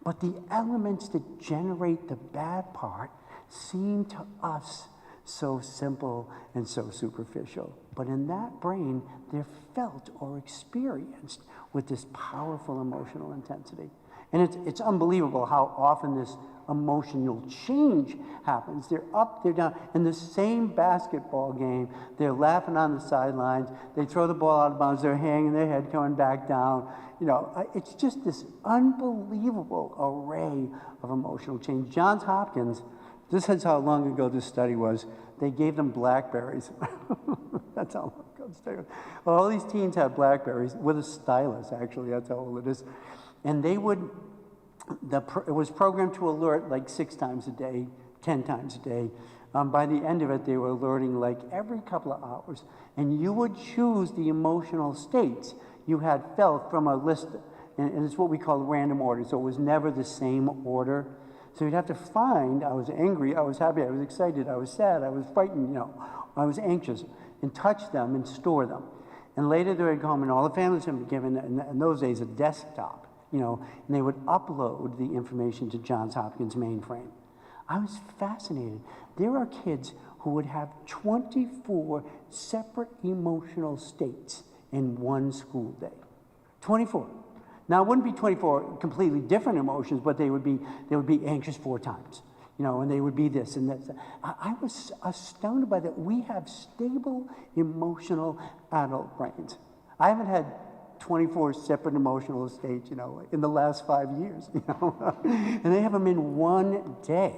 But the elements that generate the bad part seem to us so simple and so superficial. But in that brain, they're felt or experienced with this powerful emotional intensity. And it's unbelievable how often this emotional change happens. They're up, they're down. In the same basketball game, they're laughing on the sidelines. They throw the ball out of bounds. They're hanging their head coming back down. You know, it's just this unbelievable array of emotional change. Johns Hopkins, this is how long ago this study was. They gave them BlackBerries. That's how long ago the study was. All these teens had BlackBerries with a stylus, actually. That's how old it is. And they would, it was programmed to alert like 6 times a day, 10 times a day. By the end of it, they were alerting like every couple of hours. And you would choose the emotional states you had felt from a list, and it's what we call random order. So it was never the same order. So you'd have to find, I was angry, I was happy, I was excited, I was sad, I was frightened, you know, I was anxious, and touch them and store them. And later they would go home, and all the families had been given, in those days, a desktop, you know, and they would upload the information to Johns Hopkins mainframe. I was fascinated. There are kids who would have 24 separate emotional states in one school day. 24. Now, it wouldn't be 24 completely different emotions, but they would be anxious 4 times, you know, and they would be this and that. I was astounded by that. We have stable emotional adult brains. I haven't had 24 separate emotional states, you know, in the last 5 years, you know, and they have them in one day.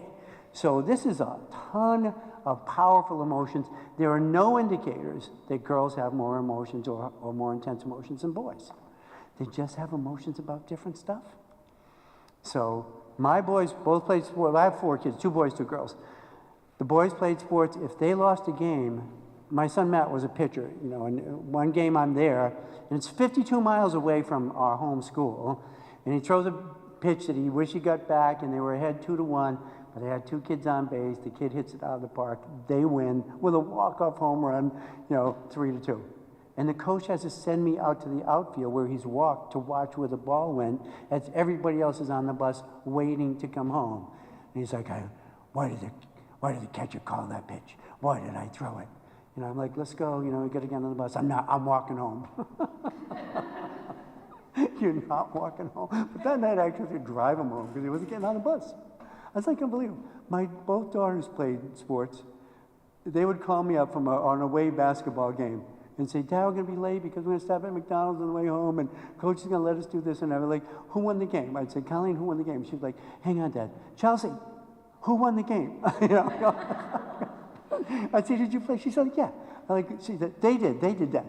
So this is a ton of powerful emotions. There are no indicators that girls have more emotions or more intense emotions than boys. They just have emotions about different stuff. So my boys both played sports. I have 4 kids, 2 boys, 2 girls. The boys played sports. If they lost a game, my son Matt was a pitcher, you know, and one game I'm there, and it's 52 miles away from our home school, and he throws a pitch that he wished he got back, and they were ahead 2-1, but they had 2 kids on base. The kid hits it out of the park. They win with a walk-off home run, you know, 3-2. And the coach has to send me out to the outfield where he's walked to watch where the ball went as everybody else is on the bus waiting to come home. And he's like, why did the catcher call that pitch? Why did I throw it? You know, I'm like, let's go, you know, we got to get on the bus. I'm walking home. You're not walking home. But that night I actually had to drive him home because he wasn't getting on the bus. I was like, unbelievable. Both daughters played sports. They would call me up from on a away basketball game and say, Dad, we're going to be late because we're going to stop at McDonald's on the way home, and Coach is going to let us do this. And I was like, who won the game? I'd say, Colleen, who won the game? She'd like, hang on, Dad. Chelsea, who won the game? You know? I'd say, did you play? She said, yeah. She said, they did that.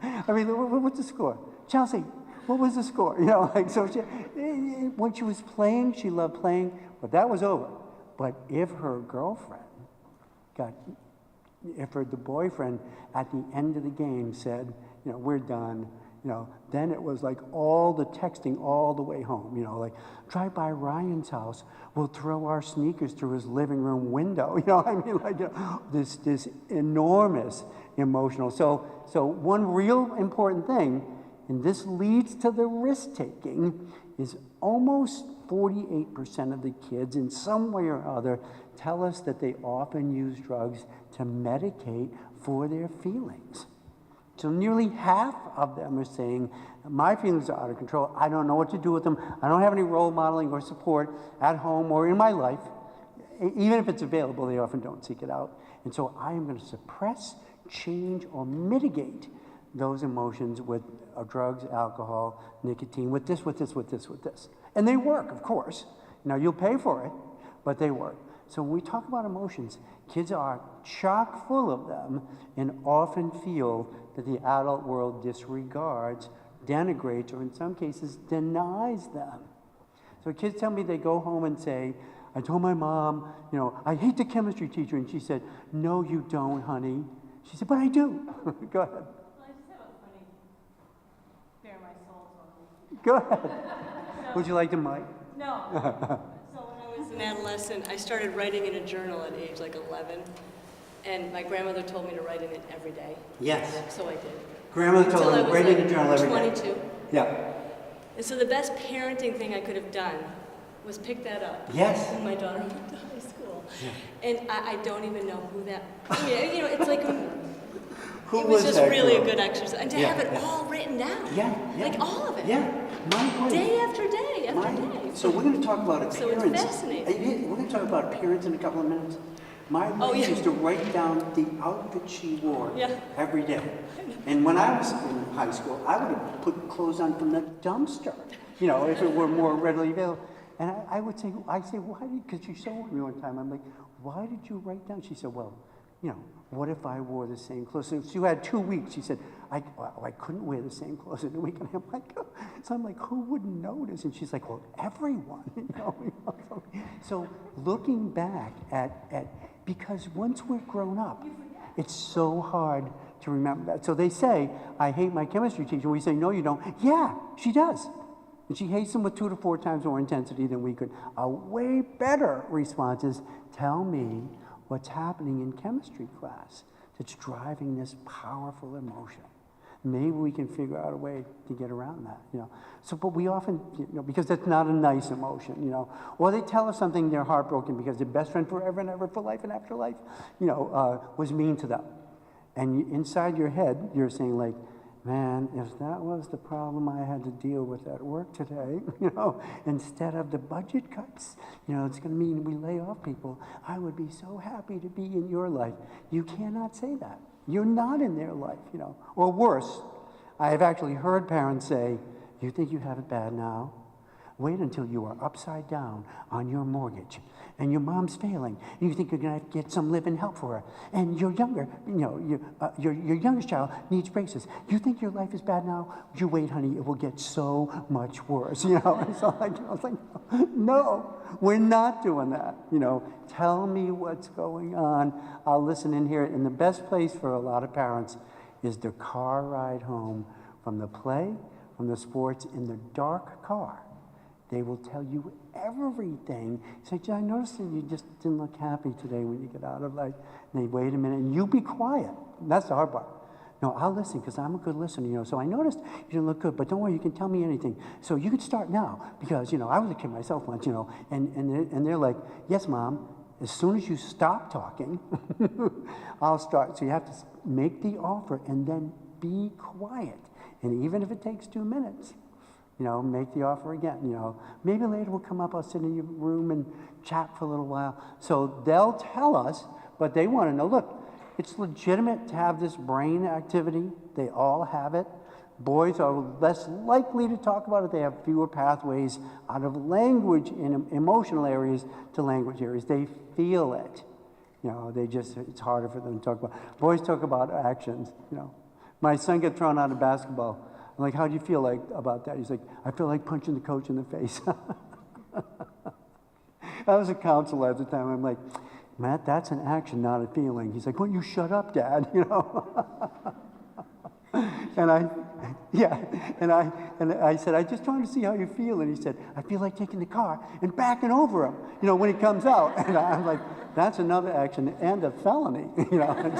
I mean, what's the score? Chelsea, what was the score? You know, like, so when she was playing, she loved playing, but that was over. But if her girlfriend the boyfriend at the end of the game said, you know, we're done, you know, then it was like all the texting all the way home, you know, like, drive by Ryan's house, we'll throw our sneakers through his living room window, you know, I mean, like, you know, this enormous emotional. So one real important thing, and this leads to the risk-taking, is almost 48% of the kids in some way or other tell us that they often use drugs to medicate for their feelings. So nearly half of them are saying, my feelings are out of control. I don't know what to do with them. I don't have any role modeling or support at home or in my life. Even if it's available, they often don't seek it out. And so I am going to suppress, change, or mitigate those emotions with drugs, alcohol, nicotine, with this. And they work, of course. Now, you'll pay for it, but they work. So when we talk about emotions, kids are chock full of them and often feel that the adult world disregards, denigrates, or in some cases denies them. So kids tell me they go home and say, I told my mom, you know, I hate the chemistry teacher. And she said, no, you don't, honey. She said, but I do. Go ahead. Go ahead. Would you like the mic? No. So when I was an adolescent, I started writing in a journal at age like 11. And my grandmother told me to write in it every day. Yes. So I did. Grandmother told Until I you, was write in like a journal every day. 22. Yeah. And so the best parenting thing I could have done was pick that up. Yes. When my daughter went to high school. Yeah. And I don't even know who that, you know, it's like, Who it was just that really girl? a good exercise. And to Yeah, have it yeah. all written down. Yeah, yeah. Like all of it. Yeah. My point. Day after day after day. So we're going to talk about So appearance. it's fascinating. We're going to talk about appearance in a couple of minutes. My mom yeah. used to write down the outfit she wore Yeah. every day. And when I was in high school, I would have put clothes on from the dumpster, you know, if it were more readily available. And I would say, why did, because she showed me one time, I'm like, why did you write down? She said, well, you know, what if I wore the same clothes? So she had 2 weeks. She said, I couldn't wear the same clothes in a week. And I'm like, oh. So I'm like, who would notice? And she's like, well, everyone. You know? So looking back at, because once we're grown up, it's so hard to remember that. So they say, I hate my chemistry teacher. We say, no, you don't. Yeah, she does. And she hates them with 2 to 4 times more intensity than we could. A way better response is, tell me what's happening in chemistry class that's driving this powerful emotion. Maybe we can figure out a way to get around that, you know. So, but we often, you know, because that's not a nice emotion, you know. Or they tell us something, they're heartbroken because their best friend forever and ever for life and after life, you know, was mean to them. And inside your head, you're saying like, man, if that was the problem I had to deal with at work today, you know, instead of the budget cuts, you know, it's going to mean we lay off people. I would be so happy to be in your life. You cannot say that. You're not in their life, you know. Or worse, I have actually heard parents say, you think you have it bad now? Wait until you are upside down on your mortgage and your mom's failing and you think you're going to have to get some live-in help for her and you're younger, you know, your youngest child needs braces. You think your life is bad now? You wait, honey, it will get so much worse, you know. And so I was like, no, we're not doing that, you know. Tell me what's going on. I'll listen and hear it. And the best place for a lot of parents is their car ride home from the play, from the sports, in the dark car. They will tell you everything. Say, I noticed that you just didn't look happy today when you get out of life. And they wait a minute, and you be quiet. That's the hard part. No, I'll listen because I'm a good listener, you know. So I noticed you didn't look good, but don't worry, you can tell me anything. So you can start now because, you know, I was a kid myself once, you know, and they're like, yes, Mom, as soon as you stop talking, I'll start. So you have to make the offer and then be quiet. And even if it takes 2 minutes, you know, make the offer again, you know. Maybe later we'll come up, I'll sit in your room and chat for a little while. So they'll tell us, but they want to know, look, it's legitimate to have this brain activity. They all have it. Boys are less likely to talk about it. They have fewer pathways out of language in emotional areas to language areas. They feel it. You know, it's harder for them to talk about. Boys talk about actions, you know. My son got thrown out of basketball. I'm like, how do you feel like about that? He's like, I feel like punching the coach in the face. I was a counselor at the time. I'm like, Matt, that's an action, not a feeling. He's like, well, you shut up, Dad, you know. And I said, I just trying to see how you feel. And he said, I feel like taking the car and backing over him, you know, when he comes out. And I'm like, that's another action and a felony, you know. And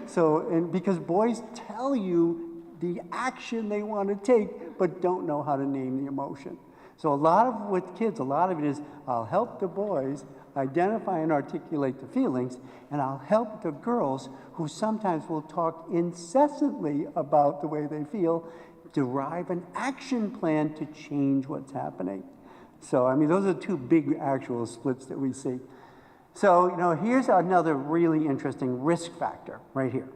so because boys tell you the action they want to take, but don't know how to name the emotion. So a lot of with kids, a lot of it is, I'll help the boys identify and articulate the feelings, and I'll help the girls who sometimes will talk incessantly about the way they feel, derive an action plan to change what's happening. So, I mean, those are 2 big actual splits that we see. So, you know, here's another really interesting risk factor right here.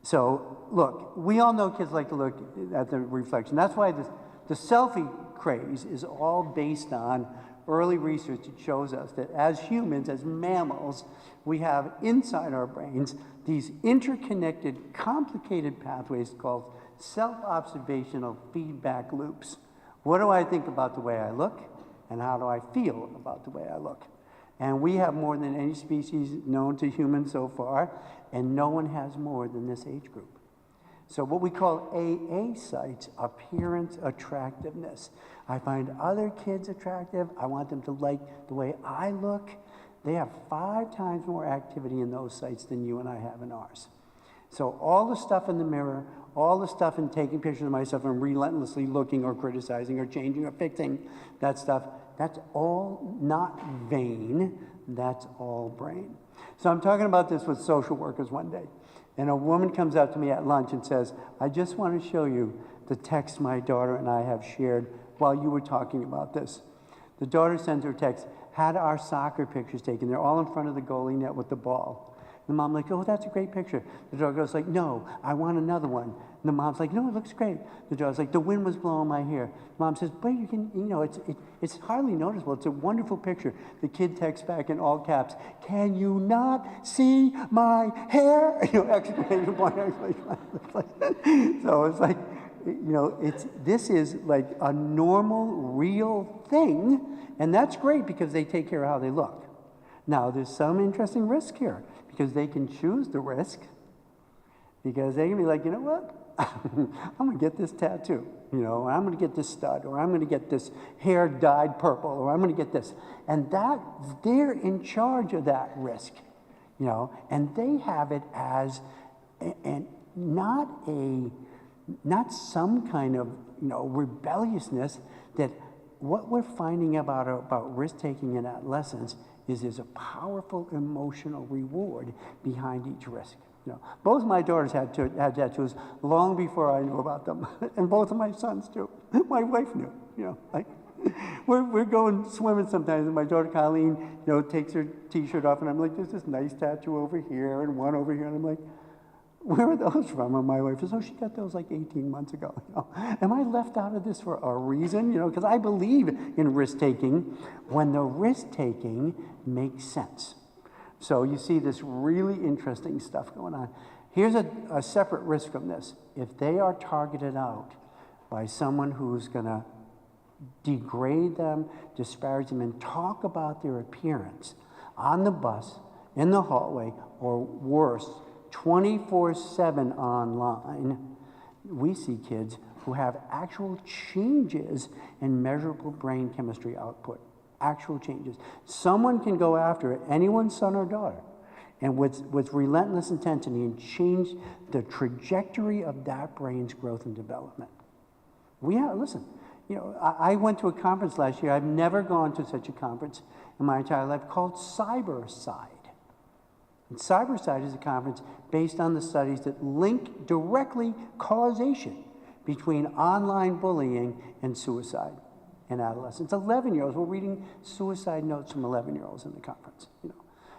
So, look, we all know kids like to look at the reflection. That's why the selfie craze is all based on early research that shows us that as humans, as mammals, we have inside our brains these interconnected, complicated pathways called self-observational feedback loops. What do I think about the way I look, and how do I feel about the way I look? And we have more than any species known to humans so far, and no one has more than this age group. So what we call AA sites, appearance attractiveness. I find other kids attractive. I want them to like the way I look. They have 5 times more activity in those sites than you and I have in ours. So all the stuff in the mirror, all the stuff in taking pictures of myself and relentlessly looking or criticizing or changing or fixing that stuff, that's all not vain, that's all brain. So I'm talking about this with social workers one day. And a woman comes up to me at lunch and says, I just want to show you the text my daughter and I have shared while you were talking about this. The daughter sends her a text, had our soccer pictures taken. They're all in front of the goalie net with the ball. The mom like, oh, that's a great picture. The daughter goes like, no, I want another one. And the mom's like, no, it looks great. The daughter's like, the wind was blowing my hair. The mom says, but you can, it's hardly noticeable. It's a wonderful picture. The kid texts back in all caps, can you not see my hair? Exclamation point, exclamation point. So it's like, this is like a normal, real thing. And that's great because they take care of how they look. Now, there's some interesting risk here because they can choose the risk because they can be like, you know what? I'm going to get this tattoo, or I'm going to get this stud, or I'm going to get this hair dyed purple, or I'm going to get this. And they're in charge of that risk, and they have it as not some kind of, rebelliousness. That what we're finding about risk-taking in adolescence is there's a powerful emotional reward behind each risk. Both my daughters had tattoos long before I knew about them, and both of my sons too. My wife knew. We're going swimming sometimes, and my daughter Colleen, takes her T-shirt off, and I'm like, there's this nice tattoo over here and one over here, and I'm like, where are those from? And my wife says, oh, she got those like 18 months ago. Am I left out of this for a reason? Because I believe in risk-taking when the risk-taking makes sense. So you see this really interesting stuff going on. Here's a separate risk from this. If they are targeted out by someone who's going to degrade them, disparage them, and talk about their appearance on the bus, in the hallway, or worse, 24/7 online, we see kids who have actual changes in measurable brain chemistry output. Actual changes. Someone can go after anyone's son or daughter and with relentless intensity and change the trajectory of that brain's growth and development. Listen, I went to a conference last year. I've never gone to such a conference in my entire life called CyberSide. And CyberSide is a conference based on the studies that link directly causation between online bullying and suicide in adolescents. 11-year-olds, we're reading suicide notes from 11-year-olds in the conference.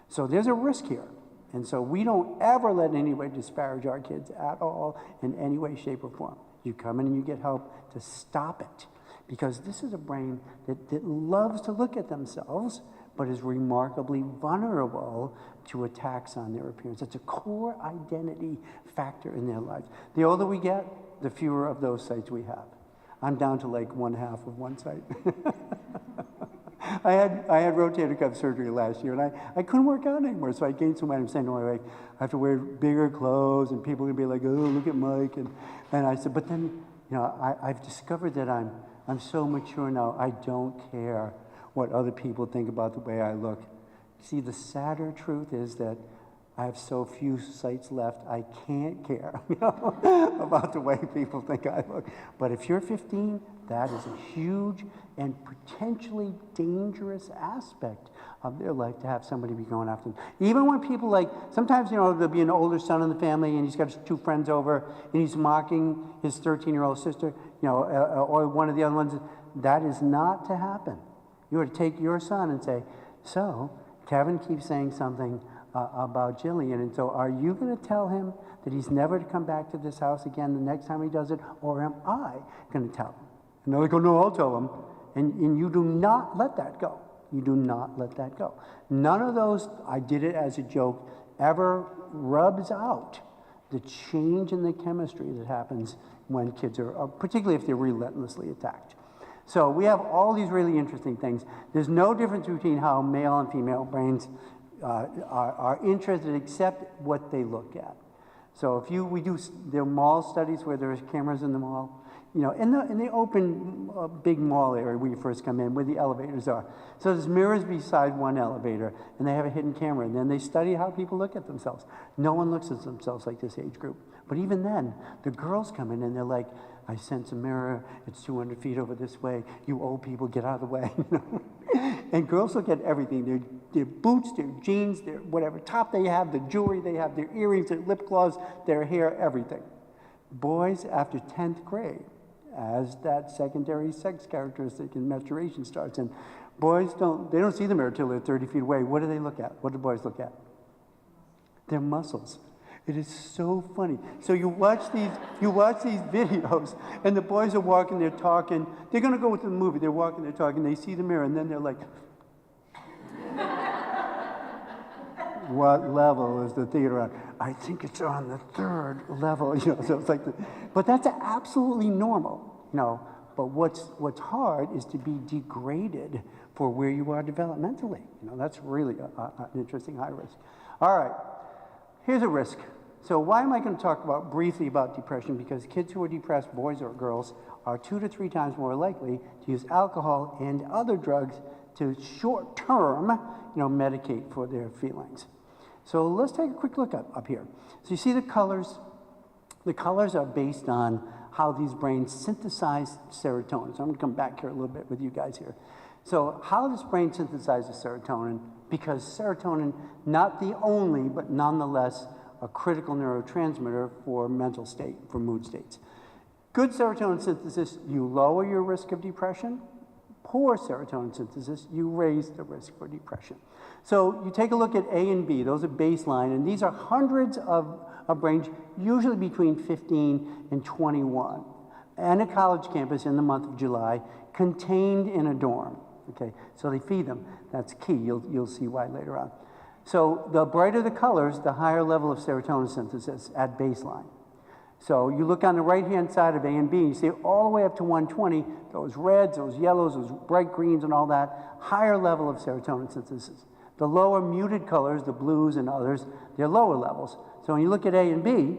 So there's a risk here. And so we don't ever let anybody disparage our kids at all in any way, shape, or form. You come in and you get help to stop it. Because this is a brain that loves to look at themselves, but is remarkably vulnerable to attacks on their appearance. It's a core identity factor in their lives. The older we get, the fewer of those sites we have. I'm down to like 1/2 of one site. I had rotator cuff surgery last year, and I couldn't work out anymore, so I gained some weight. I'm saying to my wife, I have to wear bigger clothes, and people are gonna be like, oh, look at Mike, and I said, but then, I've discovered that I'm so mature now, I don't care what other people think about the way I look. See, the sadder truth is that I have so few sites left, I can't care about the way people think I look. But if you're 15, that is a huge and potentially dangerous aspect of their life to have somebody be going after them. Even when people sometimes, there'll be an older son in the family and he's got his 2 friends over and he's mocking his 13-year-old sister, or one of the other ones. That is not to happen. You are to take your son and say, so Kevin keeps saying something about Jillian, and so are you going to tell him that he's never to come back to this house again the next time he does it, or am I going to tell him? And they go, no, I'll tell him. And you do not let that go. You do not let that go. None of those, I did it as a joke, ever rubs out the change in the chemistry that happens when kids are, particularly if they're relentlessly attacked. So we have all these really interesting things. There's no difference between how male and female brains are interested except what they look at. So if we do, there are mall studies where there's cameras in the mall, you know, in the open big mall area where you first come in, where the elevators are. So there's mirrors beside one elevator, and they have a hidden camera, and then they study how people look at themselves. No one looks at themselves like this age group. But even then, the girls come in and they're like, I sense a mirror, it's 200 feet over this way, you old people get out of the way. You know? And girls look at everything, their boots, their jeans, their whatever top they have, the jewelry they have, their earrings, their lip gloss, their hair, everything. Boys after 10th grade, as that secondary sex characteristic and maturation starts, and boys don't see the mirror till they're 30 feet away. What do they look at? What do boys look at? Their muscles. It is so funny. So you watch these videos, and the boys are walking, they're talking. They're going to go to the movie. They're walking, they're talking. They see the mirror, and then they're like, "What level is the theater on?" I think it's on the 3rd level. You know, so it's like, but that's absolutely normal. You know, but what's hard is to be degraded for where you are developmentally. You know, that's really an interesting high risk. All right, here's a risk. So why am I going to talk briefly about depression? Because kids who are depressed, boys or girls, are 2 to 3 times more likely to use alcohol and other drugs to short-term, you know, medicate for their feelings. So let's take a quick look up here. So you see the colors? The colors are based on how these brains synthesize serotonin. So I'm going to come back here a little bit with you guys here. So how does brain synthesizes serotonin? Because serotonin, not the only, but nonetheless, a critical neurotransmitter for mental state, for mood states. Good serotonin synthesis, you lower your risk of depression. Poor serotonin synthesis, you raise the risk for depression. So you take a look at A and B, those are baseline, and these are hundreds of brains, usually between 15 and 21, and a college campus in the month of July, contained in a dorm. Okay, so they feed them. That's key. You'll see why later on. So the brighter the colors, the higher level of serotonin synthesis at baseline. So you look on the right-hand side of A and B, and you see all the way up to 120, those reds, those yellows, those bright greens and all that, higher level of serotonin synthesis. The lower muted colors, the blues and others, they're lower levels. So when you look at A and B,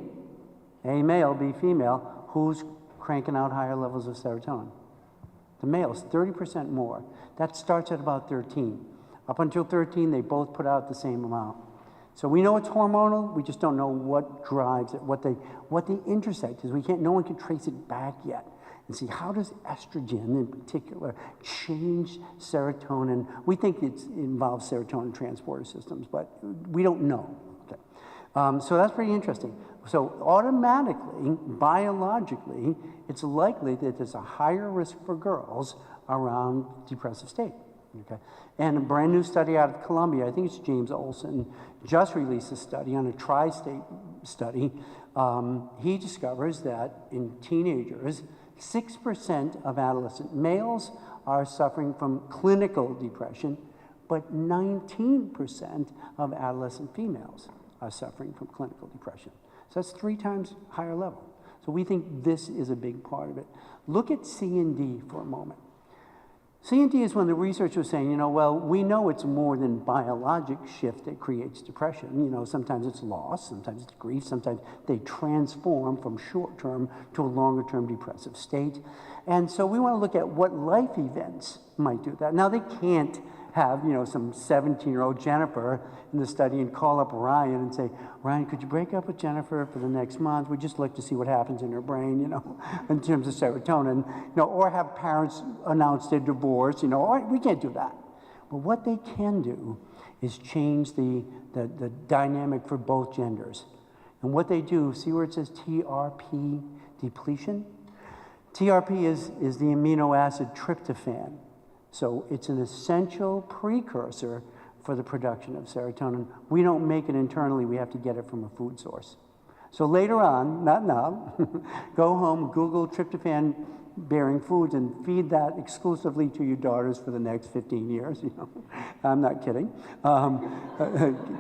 A male, B female, who's cranking out higher levels of serotonin? The males, 30% more. That starts at about 13. Up until 13, they both put out the same amount. So we know it's hormonal, we just don't know what drives it, what the intersect is. No one can trace it back yet. And see, how does estrogen in particular change serotonin? We think it involves serotonin transporter systems, but we don't know. Okay. So that's pretty interesting. So automatically, biologically, it's likely that there's a higher risk for girls around depressive state. Okay. And a brand new study out of Columbia, I think it's James Olson, just released a study on a tri-state study. He discovers that in teenagers, 6% of adolescent males are suffering from clinical depression, but 19% of adolescent females are suffering from clinical depression. So that's 3 times higher level. So we think this is a big part of it. Look at C and D for a moment. C and D is when the research was saying, you know, well, we know it's more than biologic shift that creates depression. You know, sometimes it's loss, sometimes it's grief, sometimes they transform from short-term to a longer-term depressive state. And so we want to look at what life events might do that. Now, they can't have, you know, some 17-year-old Jennifer in the study and call up Ryan and say, Ryan, could you break up with Jennifer for the next month? We'd just like to see what happens in her brain, you know, in terms of serotonin, you know, or have parents announce their divorce, you know, we can't do that. But what they can do is change the dynamic for both genders. And what they do, see where it says TRP depletion? TRP is the amino acid tryptophan. So it's an essential precursor for the production of serotonin. We don't make it internally, we have to get it from a food source. So later on, not now, go home, Google tryptophan-bearing foods and feed that exclusively to your daughters for the next 15 years, you know. I'm not kidding.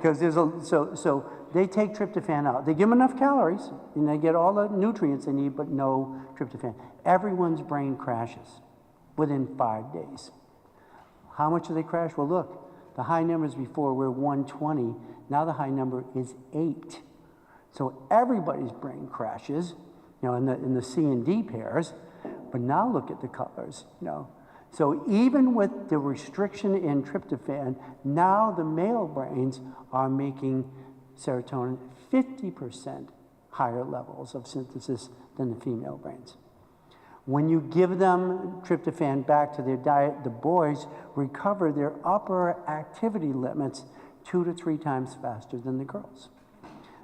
Because so they take tryptophan out. They give them enough calories, and they get all the nutrients they need, but no tryptophan. Everyone's brain crashes within 5 days. How much do they crash? Well, look, the high numbers before were 120. Now the high number is 8. So everybody's brain crashes, in the C and D pairs, but now look at the colors. So even with the restriction in tryptophan, now the male brains are making serotonin 50% higher levels of synthesis than the female brains. When you give them tryptophan back to their diet, the boys recover their upper activity limits 2 to 3 times faster than the girls.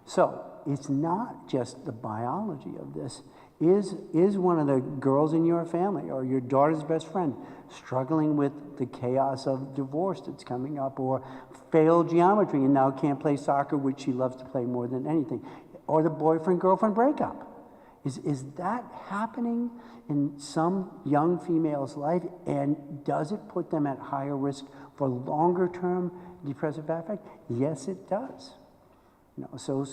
So it's not just the biology of this. Is one of the girls in your family or your daughter's best friend struggling with the chaos of divorce that's coming up, or failed geometry and now can't play soccer, which she loves to play more than anything, or the boyfriend-girlfriend breakup? Is that happening in some young female's life, and does it put them at higher risk for longer-term depressive affect? Yes, it does. So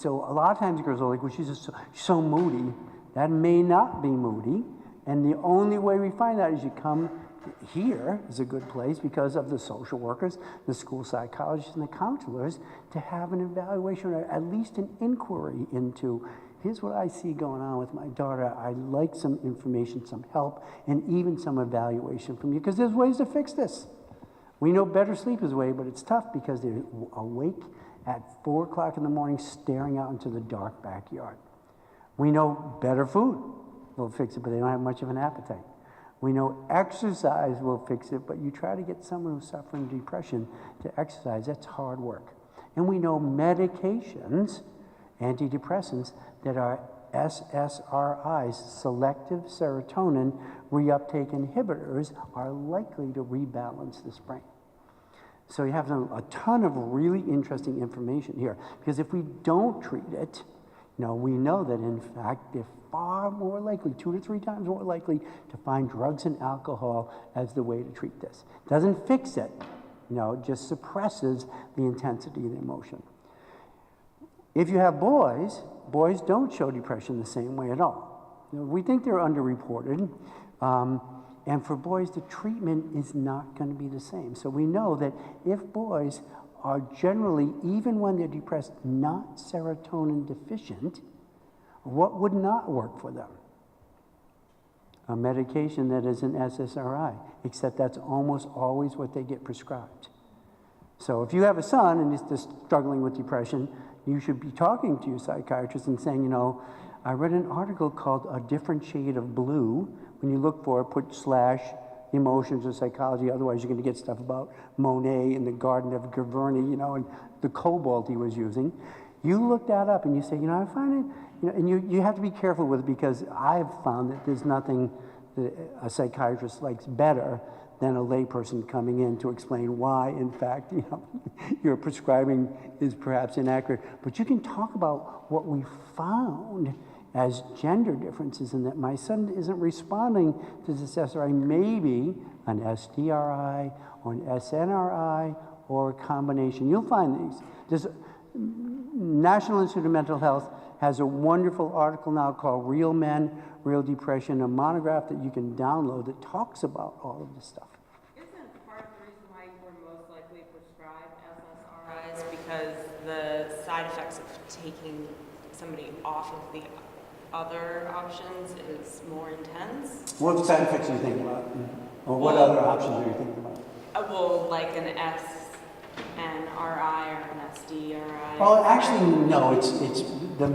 a lot of times girls are like, well, she's just so moody. That may not be moody, and the only way we find out is you come here is a good place because of the social workers, the school psychologists, and the counselors to have an evaluation or at least an inquiry into, here's what I see going on with my daughter. I'd like some information, some help, and even some evaluation from you, because there's ways to fix this. We know better sleep is a way, but it's tough because they're awake at 4 o'clock in the morning staring out into the dark backyard. We know better food will fix it, but they don't have much of an appetite. We know exercise will fix it, but you try to get someone who's suffering depression to exercise, that's hard work. And we know medications, antidepressants, that are SSRIs, selective serotonin reuptake inhibitors, are likely to rebalance this brain. So you have a ton of really interesting information here, because if we don't treat it, we know that in fact they're far more likely, 2 to 3 times more likely, to find drugs and alcohol as the way to treat this. Doesn't fix it, it just suppresses the intensity of the emotion. If you have boys don't show depression the same way at all. We think they're underreported. And for boys, the treatment is not going to be the same. So we know that if boys are generally, even when they're depressed, not serotonin deficient, what would not work for them? A medication that is an SSRI, except that's almost always what they get prescribed. So if you have a son and he's just struggling with depression, you should be talking to your psychiatrist and saying, I read an article called A Different Shade of Blue. When you look for it, put / emotions or psychology, otherwise you're going to get stuff about Monet and the Garden of Giverny, and the cobalt he was using. You look that up and you say, I find it, and you have to be careful with it, because I've found that there's nothing that a psychiatrist likes better than a layperson coming in to explain why, in fact, your prescribing is perhaps inaccurate. But you can talk about what we found as gender differences, in that my son isn't responding to this SRI, maybe an SDRI or an SNRI or a combination. You'll find these. This National Institute of Mental Health has a wonderful article now called Real Men, Real Depression, a monograph that you can download that talks about all of this stuff. Isn't part of the reason why we're most likely prescribed SSRIs because the side effects of taking somebody off of the other options is more intense? What side effects are you thinking about? Or what other options are you thinking about? Well, like an SNRI or an SDRI. Well, actually, no. It's the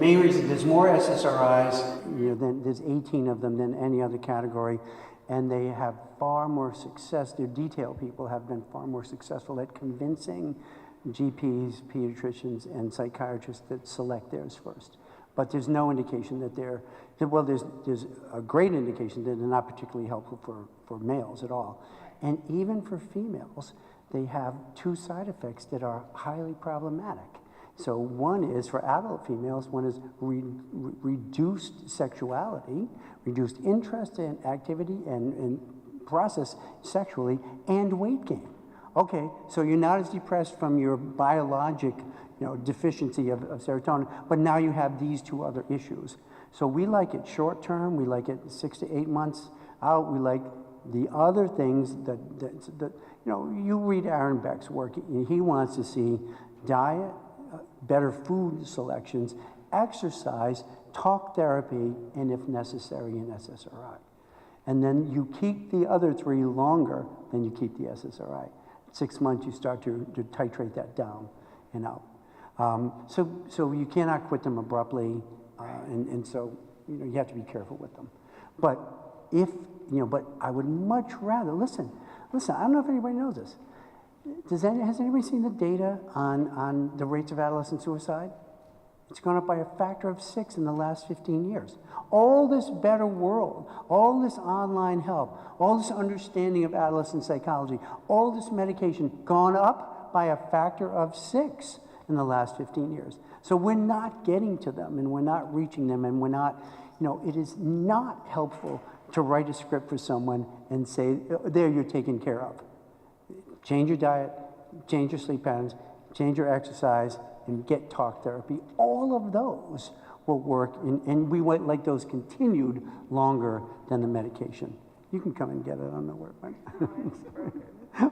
main reason. There's more SSRIs. Than there's 18 of them than any other category, and they have far more success. Their detail people have been far more successful at convincing GPs, pediatricians, and psychiatrists that select theirs first. But there's no indication that there's a great indication that they're not particularly helpful for males at all. And even for females, they have 2 side effects that are highly problematic. So one is, for adult females, one is reduced sexuality, reduced interest in activity and process sexually, and weight gain. Okay, so you're not as depressed from your biologic deficiency of serotonin, but now you have these 2 other issues. So we like it short term, we like it 6 to 8 months out, we like the other things that you read Aaron Beck's work, and he wants to see diet, better food selections, exercise, talk therapy, and if necessary, an SSRI. And then you keep the other three longer than you keep the SSRI. 6 months, you start to titrate that down and out. So you cannot quit them abruptly, and so you have to be careful with them. But but I would much rather, listen, I don't know if anybody knows this. Has anybody seen the data on the rates of adolescent suicide? It's gone up by a factor of 6 in the last 15 years. All this better world, all this online help, all this understanding of adolescent psychology, all this medication gone up by a factor of 6 in the last 15 years. So we're not getting to them, and we're not reaching them, and we're not, it is not helpful to write a script for someone and say, there, you're taken care of. Change your diet, change your sleep patterns, change your exercise, and get talk therapy. All of those will work, and we would like those continued longer than the medication. You can come and get it, I don't know where it went.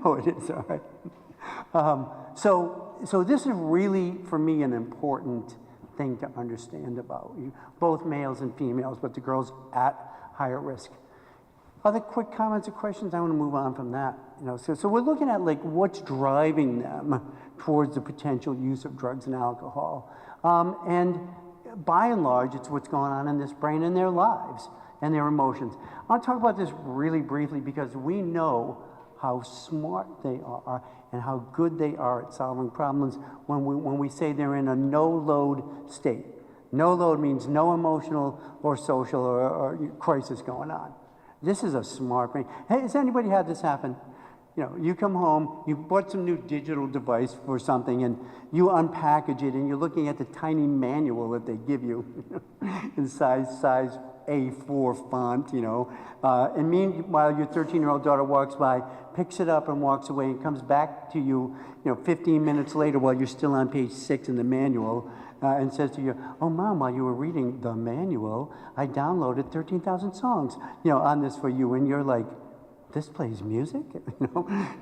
Oh, it is, all right. So this is really, for me, an important thing to understand about you, both males and females, but the girls at higher risk. Other quick comments or questions? I want to move on from that. So we're looking at like what's driving them towards the potential use of drugs and alcohol. And by and large, it's what's going on in this brain in their lives and their emotions. I'll talk about this really briefly because we know how smart they are and how good they are at solving problems when we say they're in a no-load state. No load means no emotional or social or crisis going on. This is a smart brain. Hey, has anybody had this happen? You come home, you bought some new digital device for something, and you unpackage it, and you're looking at the tiny manual that they give you in size A4 font, and meanwhile, your 13-year-old daughter walks by, picks it up and walks away, and comes back to you, 15 minutes later while you're still on page 6 in the manual, and says to you, oh, Mom, while you were reading the manual, I downloaded 13,000 songs, on this for you. And you're like, this plays music?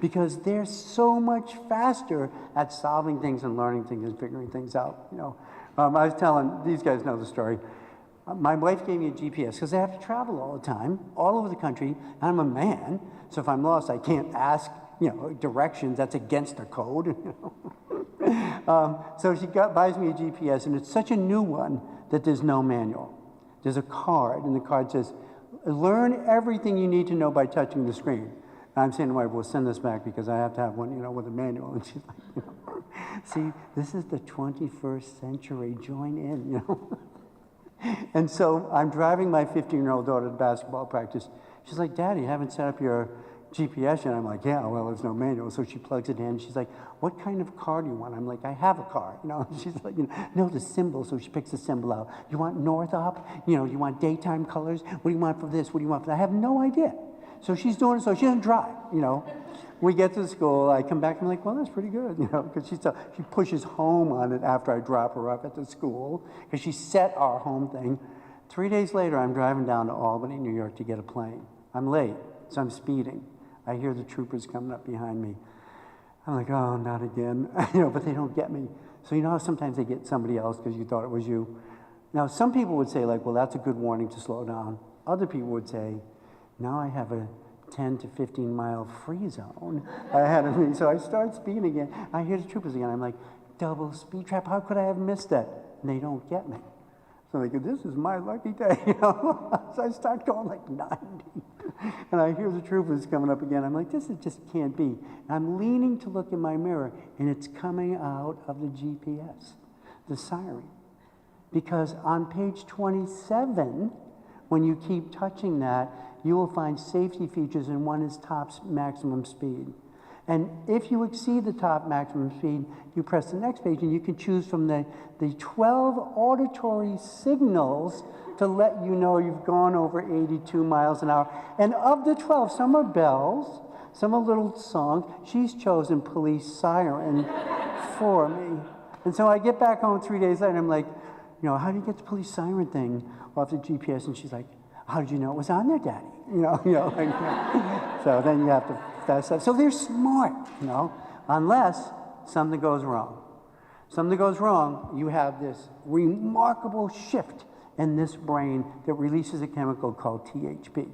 Because they're so much faster at solving things and learning things and figuring things out, I was telling, these guys know the story. My wife gave me a GPS because I have to travel all the time, all over the country, and I'm a man, so if I'm lost, I can't ask, directions. That's against the code. So she buys me a GPS, and it's such a new one that there's no manual. There's a card, and the card says, learn everything you need to know by touching the screen. And I'm saying to my wife, we'll send this back because I have to have one, with a manual. And she's like, see, this is the 21st century. Join in, And so I'm driving my 15-year-old daughter to basketball practice. She's like, Daddy, you haven't set up your GPS yet? I'm like, yeah, well, there's no manual. So she plugs it in. She's like, what kind of car do you want? I'm like, I have a car. She's like, no, the symbol. So she picks the symbol out. You want north up? You want daytime colors? What do you want for this? What do you want for that? I have no idea. So she's doing it. So she doesn't drive, We get to school. I come back. I'm like, well, that's pretty good, because she pushes home on it after I drop her up at the school because she set our home thing. 3 days later, I'm driving down to Albany, New York to get a plane. I'm late, so I'm speeding. I hear the troopers coming up behind me. I'm like, oh, not again. But they don't get me. So how sometimes they get somebody else because you thought it was you. Now, some people would say, like, well, that's a good warning to slow down. Other people would say, now I have a 10 to 15 mile free zone ahead of me. So I start speeding again. I hear the troopers again. I'm like, double speed trap. How could I have missed that? And they don't get me. So I'm like, this is my lucky day, So I start going like 90. And I hear the troopers coming up again. I'm like, this just can't be. And I'm leaning to look in my mirror, and it's coming out of the GPS, the siren. Because on page 27, when you keep touching that, you will find safety features, and one is top maximum speed. And if you exceed the top maximum speed, you press the next page, and you can choose from the 12 auditory signals to let you know you've gone over 82 miles an hour. And of the 12, some are bells, some are little songs. She's chosen police siren for me. And so I get back home 3 days later, and I'm like, how do you get the police siren thing off the GPS? And she's like, how did you know it was on there, Daddy? So then you have to fess up. So they're smart, unless something goes wrong. something goes wrong, you have this remarkable shift in this brain that releases a chemical called THP.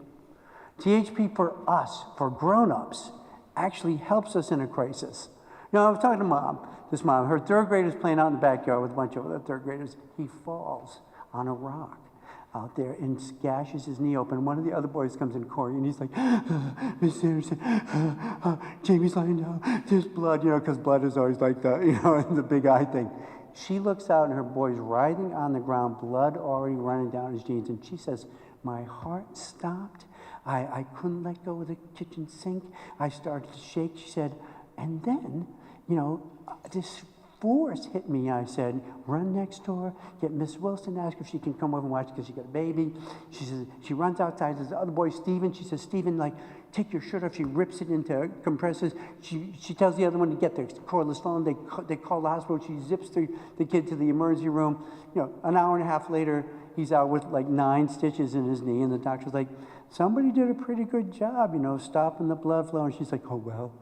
THP for us, for grown-ups, actually helps us in a crisis. You know, I was talking to this mom, her third grader's playing out in the backyard with a bunch of other third graders. He falls on a rock out there and gashes his knee open. One of the other boys comes in, Corey, and he's like, Miss Anderson, Jamie's lying down, there's blood, you know, because blood is always like the, you know, the big eye thing. She looks out and her boy's writhing on the ground, blood already running down his jeans, and she says, my heart stopped. I couldn't let go of the kitchen sink. I started to shake. She said, and then, you know, this force hit me. I said, run next door, get Miss Wilson, ask if she can come over and watch because she got a baby. She says, she runs outside, there's the other boy, Steven. She says, Steven, like, take your shirt off. She rips it into compresses. She tells the other one to get their cordless phone. They call the hospital. She zips the kid to the emergency room. You know, an hour and a half later, he's out with like 9 stitches in his knee, and the doctor's like, somebody did a pretty good job, you know, stopping the blood flow. And she's like, oh, well,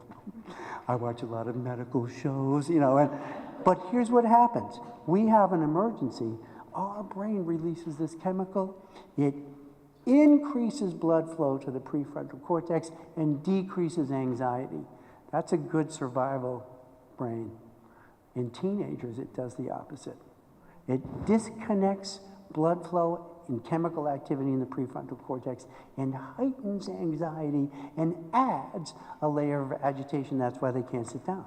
I watch a lot of medical shows, you know. But here's what happens. We have an emergency. Our brain releases this chemical. It increases blood flow to the prefrontal cortex and decreases anxiety. That's a good survival brain. In teenagers, it does the opposite. It disconnects blood flow and chemical activity in the prefrontal cortex and heightens anxiety and adds a layer of agitation. That's why they can't sit down.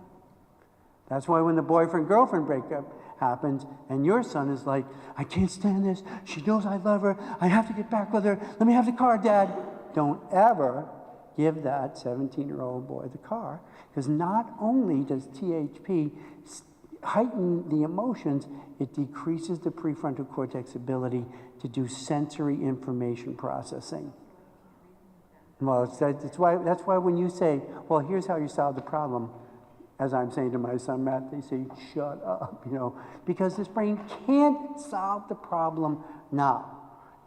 That's why when the boyfriend-girlfriend breakup happens and your son is like, I can't stand this, she knows I love her, I have to get back with her, let me have the car, Dad. Don't ever give that 17-year-old boy the car, because not only does THP heighten the emotions, it decreases the prefrontal cortex ability to do sensory information processing. Well, that's why when you say, well, here's how you solve the problem, as I'm saying to my son Matt, they say, shut up, you know, because this brain can't solve the problem now.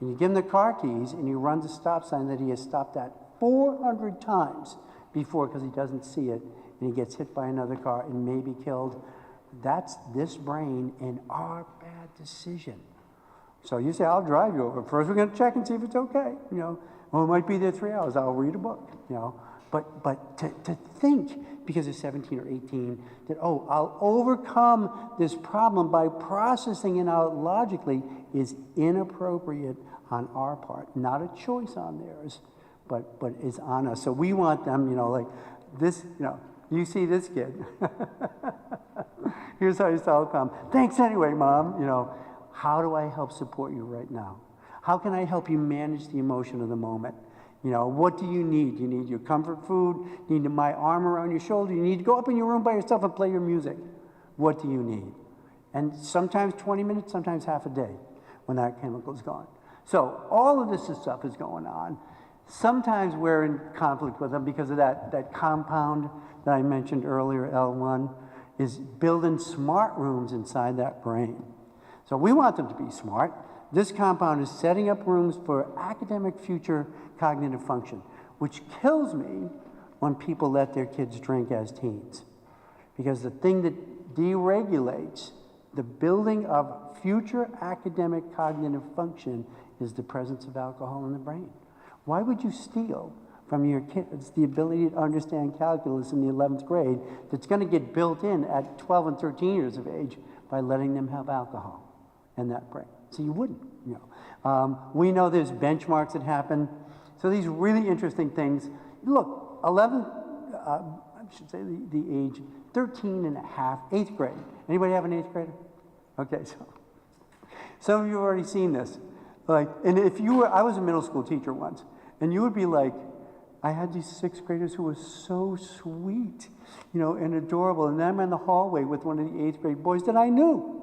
And you give him the car keys and he runs a stop sign that he has stopped at 400 times before because he doesn't see it, and he gets hit by another car and may be killed. That's this brain and our bad decision. So you say, I'll drive you over. First we're going to check and see if it's okay. You know, well, it might be there 3 hours. I'll read a book, you know. But to think, because of 17 or 18, that, oh, I'll overcome this problem by processing it out logically is inappropriate on our part. Not a choice on theirs, but is on us. So we want them, you know, like this, you know, you see this kid. Here's how you solve the problem. Thanks anyway, Mom. You know, how do I help support you right now? How can I help you manage the emotion of the moment? You know, what do you need? You need your comfort food? You need my arm around your shoulder? You need to go up in your room by yourself and play your music? What do you need? And sometimes 20 minutes, sometimes half a day when that chemical's gone. So all of this stuff is going on. Sometimes we're in conflict with them because of that compound that I mentioned earlier, L1, is building smart rooms inside that brain. So we want them to be smart. This compound is setting up rooms for academic future cognitive function, which kills me when people let their kids drink as teens. Because the thing that deregulates the building of future academic cognitive function is the presence of alcohol in the brain. Why would you steal from your kids the ability to understand calculus in the 11th grade that's going to get built in at 12 and 13 years of age by letting them have alcohol in that brain? So you wouldn't, you know. We know there's benchmarks that happen. So these really interesting things. Look, 11, I should say the age, 13 and a half, 8th grade. Anybody have an 8th grader? Okay, so some of you have already seen this. Like, and if you were, I was a middle school teacher once, and you would be like, I had these 6th graders who were so sweet, you know, and adorable, and then I'm in the hallway with one of the 8th grade boys that I knew.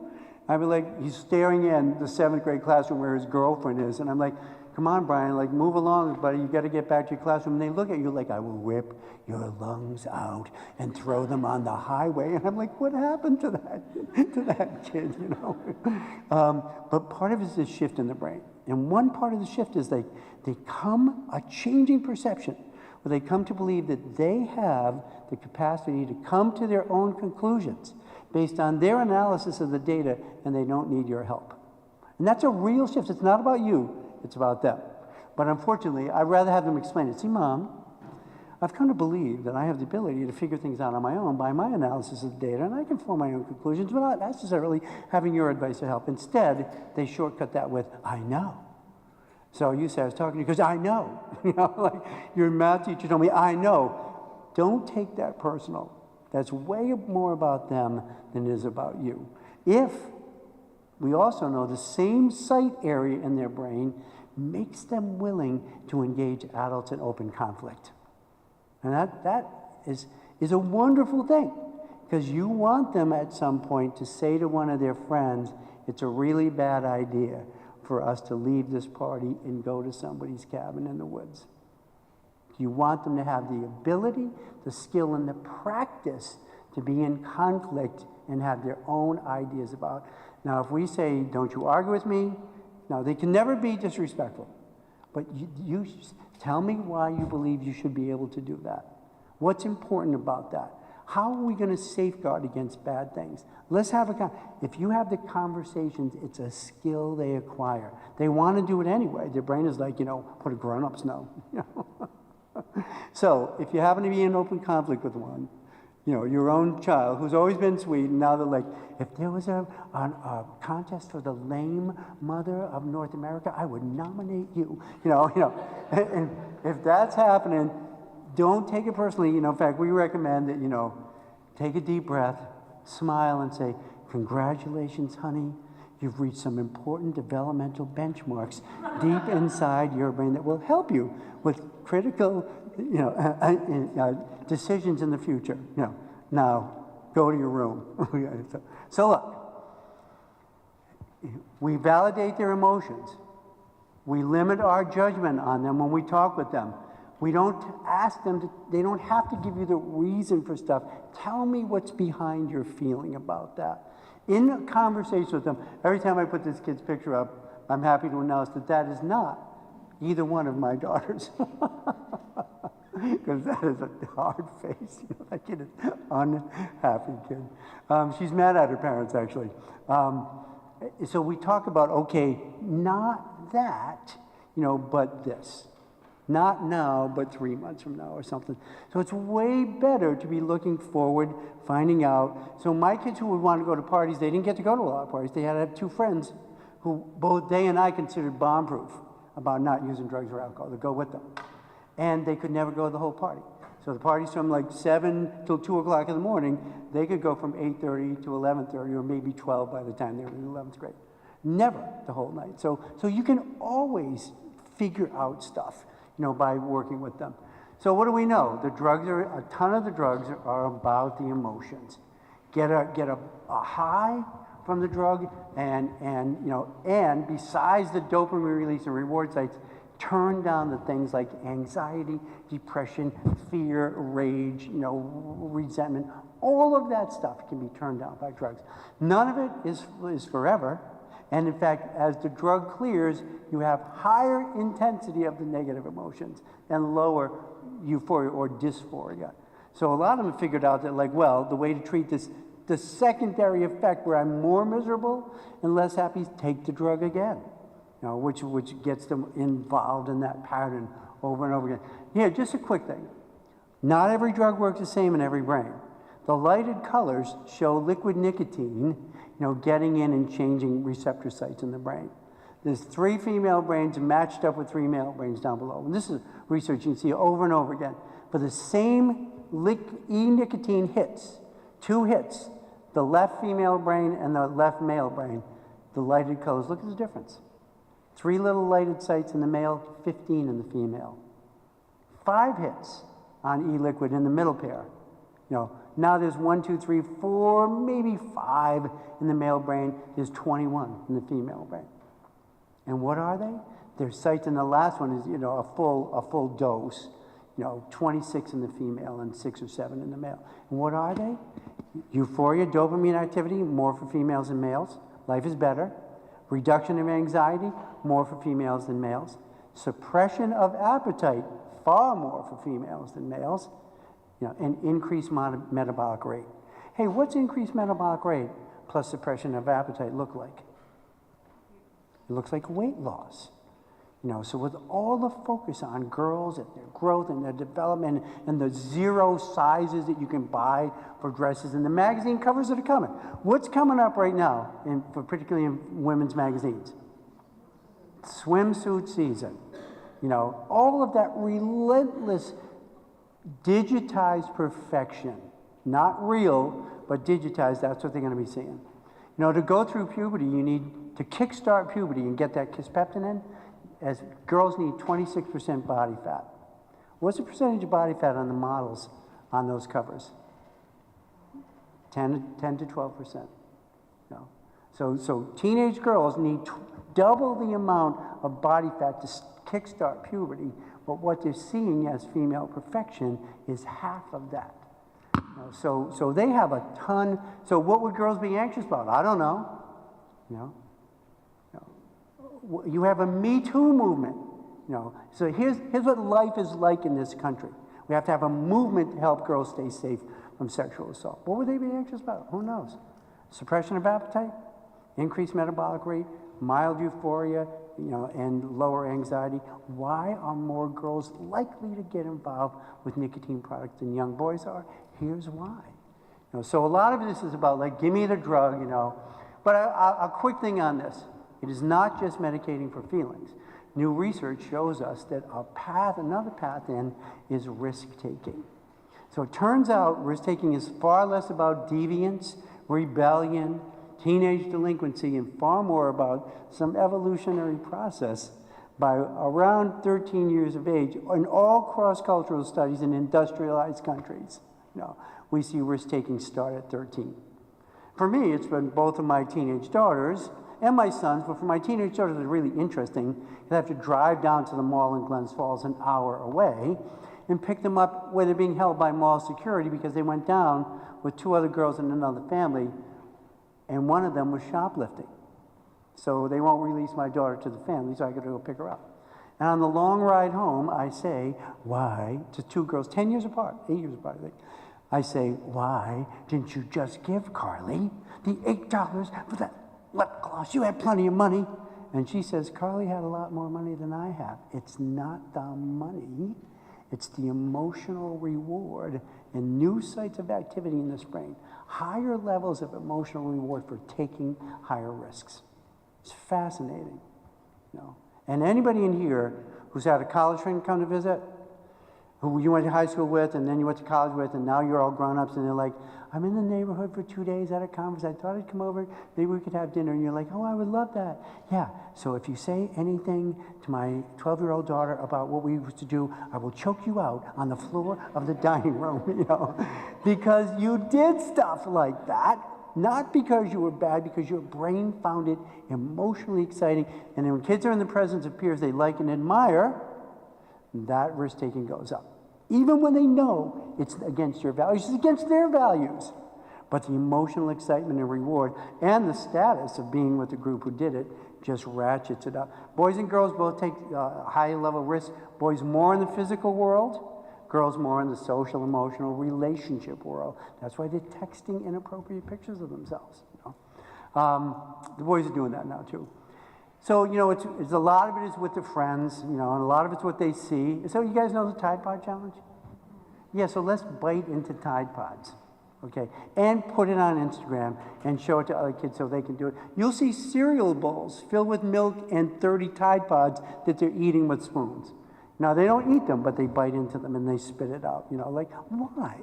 I'd be like, he's staring in the 7th grade classroom where his girlfriend is, and I'm like, come on, Brian, like, move along, buddy, you got to get back to your classroom. And they look at you like, I will rip your lungs out and throw them on the highway. And I'm like, what happened to that kid, you know? But part of it is this shift in the brain. And one part of the shift is they come a changing perception, where they come to believe that they have the capacity to come to their own conclusions. based on their analysis of the data, and they don't need your help. And that's a real shift. It's not about you, it's about them. But unfortunately, I'd rather have them explain it. See, Mom, I've come to believe that I have the ability to figure things out on my own by my analysis of the data, and I can form my own conclusions without necessarily having your advice or help. Instead, they shortcut that with, I know. So you say, I was talking to you because I know. You know, like your math teacher told me, I know. Don't take that personal. That's way more about them than it is about you. If we also know the same site area in their brain makes them willing to engage adults in open conflict. And that is a wonderful thing, because you want them at some point to say to one of their friends, it's a really bad idea for us to leave this party and go to somebody's cabin in the woods. You want them to have the ability, the skill, and the practice to be in conflict and have their own ideas about. Now, if we say, don't you argue with me, now they can never be disrespectful, but you tell me why you believe you should be able to do that. What's important about that? How are we going to safeguard against bad things? Let's have if you have the conversations, it's a skill they acquire. They want to do it anyway. Their brain is like, what do grown-ups know? So if you happen to be in open conflict with one, your own child who's always been sweet, and now they're like, if there was a contest for the lame mother of North America, I would nominate you. And if that's happening, don't take it personally. In fact, we recommend that, take a deep breath, smile, and say, congratulations, honey. You've reached some important developmental benchmarks deep inside your brain that will help you with critical, decisions in the future. Now go to your room. So look, we validate their emotions. We limit our judgment on them when we talk with them. We don't ask them they don't have to give you the reason for stuff. Tell me what's behind your feeling about that. In a conversation with them, every time I put this kid's picture up, I'm happy to announce that is not either one of my daughters. Because that is a hard face. That kid is an unhappy kid. She's mad at her parents, actually. So we talk about, okay, not that, but this. Not now, but 3 months from now or something. So it's way better to be looking forward, finding out. So my kids who would want to go to parties, they didn't get to go to a lot of parties. They had to have 2 friends who both they and I considered bomb-proof about not using drugs or alcohol to go with them. And they could never go to the whole party. So the party's from like 7 till 2 o'clock in the morning. They could go from 8:30 to 11:30 or maybe 12 by the time they were in 11th grade. Never the whole night. So you can always figure out stuff, by working with them. So what do we know? A ton of the drugs are about the emotions. Get a high from the drug and besides the dopamine release and reward sites, turn down the things like anxiety, depression, fear, rage, resentment. All of that stuff can be turned down by drugs. None of it is forever. And in fact, as the drug clears, you have higher intensity of the negative emotions and lower euphoria or dysphoria. So a lot of them figured out that, the way to treat this, the secondary effect where I'm more miserable and less happy, take the drug again. Which gets them involved in that pattern over and over again. Here, just a quick thing. Not every drug works the same in every brain. The lighted colors show liquid nicotine, getting in and changing receptor sites in the brain. There's 3 female brains matched up with 3 male brains down below. And this is research you can see over and over again. For the same E-nicotine hits, 2 hits, the left female brain and the left male brain, the lighted colors, look at the difference. 3 little lighted sites in the male, 15 in the female. 5 hits on E-liquid in the middle pair. Now there's 1, 2, 3, 4, maybe 5 in the male brain. There's 21 in the female brain. And what are they? Their sites in the last one is, a full dose. 26 in the female and 6 or 7 in the male. And what are they? Euphoria, dopamine activity, more for females than males. Life is better. Reduction of anxiety, more for females than males. Suppression of appetite, far more for females than males. And increased metabolic rate. Hey, what's increased metabolic rate plus suppression of appetite look like? It looks like weight loss. You know, so with all the focus on girls and their growth and their development and the 0 sizes that you can buy for dresses and the magazine covers that are coming. What's coming up right now, particularly in women's magazines? Swimsuit season. You know, all of that relentless digitized perfection. Not real, but digitized, that's what they're going to be seeing. You know, to go through puberty, you need to kickstart puberty and get that kisspeptin in. As girls need 26% body fat. What's the percentage of body fat on the models on those covers? 10 to 12%. No. So teenage girls need double the amount of body fat to kickstart puberty, but what they're seeing as female perfection is half of that. You know, so they have a ton. So what would girls be anxious about? I don't know. You know. You have a Me Too movement, you know. So here's what life is like in this country. We have to have a movement to help girls stay safe from sexual assault. What would they be anxious about? Who knows? Suppression of appetite, increased metabolic rate, mild euphoria, you know, and lower anxiety. Why are more girls likely to get involved with nicotine products than young boys are? Here's why. You know, so a lot of this is about like, give me the drug, you know. But a quick thing on this. It is not just medicating for feelings. New research shows us that another path in is risk-taking. So it turns out risk-taking is far less about deviance, rebellion, teenage delinquency, and far more about some evolutionary process by around 13 years of age in all cross-cultural studies in industrialized countries. You know, we see risk-taking start at 13. For me, it's been both of my teenage daughters and my sons, but for my teenage daughters, it was really interesting. You have to drive down to the mall in Glens Falls an hour away and pick them up where they're being held by mall security because they went down with 2 other girls and another family, and one of them was shoplifting. So they won't release my daughter to the family, so I got to go pick her up. And on the long ride home, I say, why, to 2 girls, 10 years apart, 8 years apart, I think. I say, why didn't you just give Carly the $8 for that lip gloss? You had plenty of money. And she says, Carly had a lot more money than I have. It's not the money, it's the emotional reward and new sites of activity in this brain. Higher levels of emotional reward for taking higher risks. It's fascinating. You know? And anybody in here who's had a college friend come to visit, who you went to high school with, and then you went to college with, and now you're all grown-ups, and they're like, I'm in the neighborhood for 2 days at a conference. I thought I'd come over. Maybe we could have dinner. And you're like, oh, I would love that. Yeah, so if you say anything to my 12-year-old daughter about what we used to do, I will choke you out on the floor of the dining room, you know, because you did stuff like that, not because you were bad, because your brain found it emotionally exciting. And then when kids are in the presence of peers they like and admire, that risk-taking goes up. Even when they know it's against your values, it's against their values. But the emotional excitement and reward and the status of being with the group who did it just ratchets it up. Boys and girls both take high-level risk. Boys more in the physical world, girls more in the social, emotional, relationship world. That's why they're texting inappropriate pictures of themselves. You know? The boys are doing that now, too. So, you know, it's a lot of it is with the friends, you know, and a lot of it's what they see. So you guys know the Tide Pod Challenge? Yeah, so let's bite into Tide Pods, okay? And put it on Instagram and show it to other kids so they can do it. You'll see cereal bowls filled with milk and 30 Tide Pods that they're eating with spoons. Now, they don't eat them, but they bite into them and they spit it out, you know, like, why?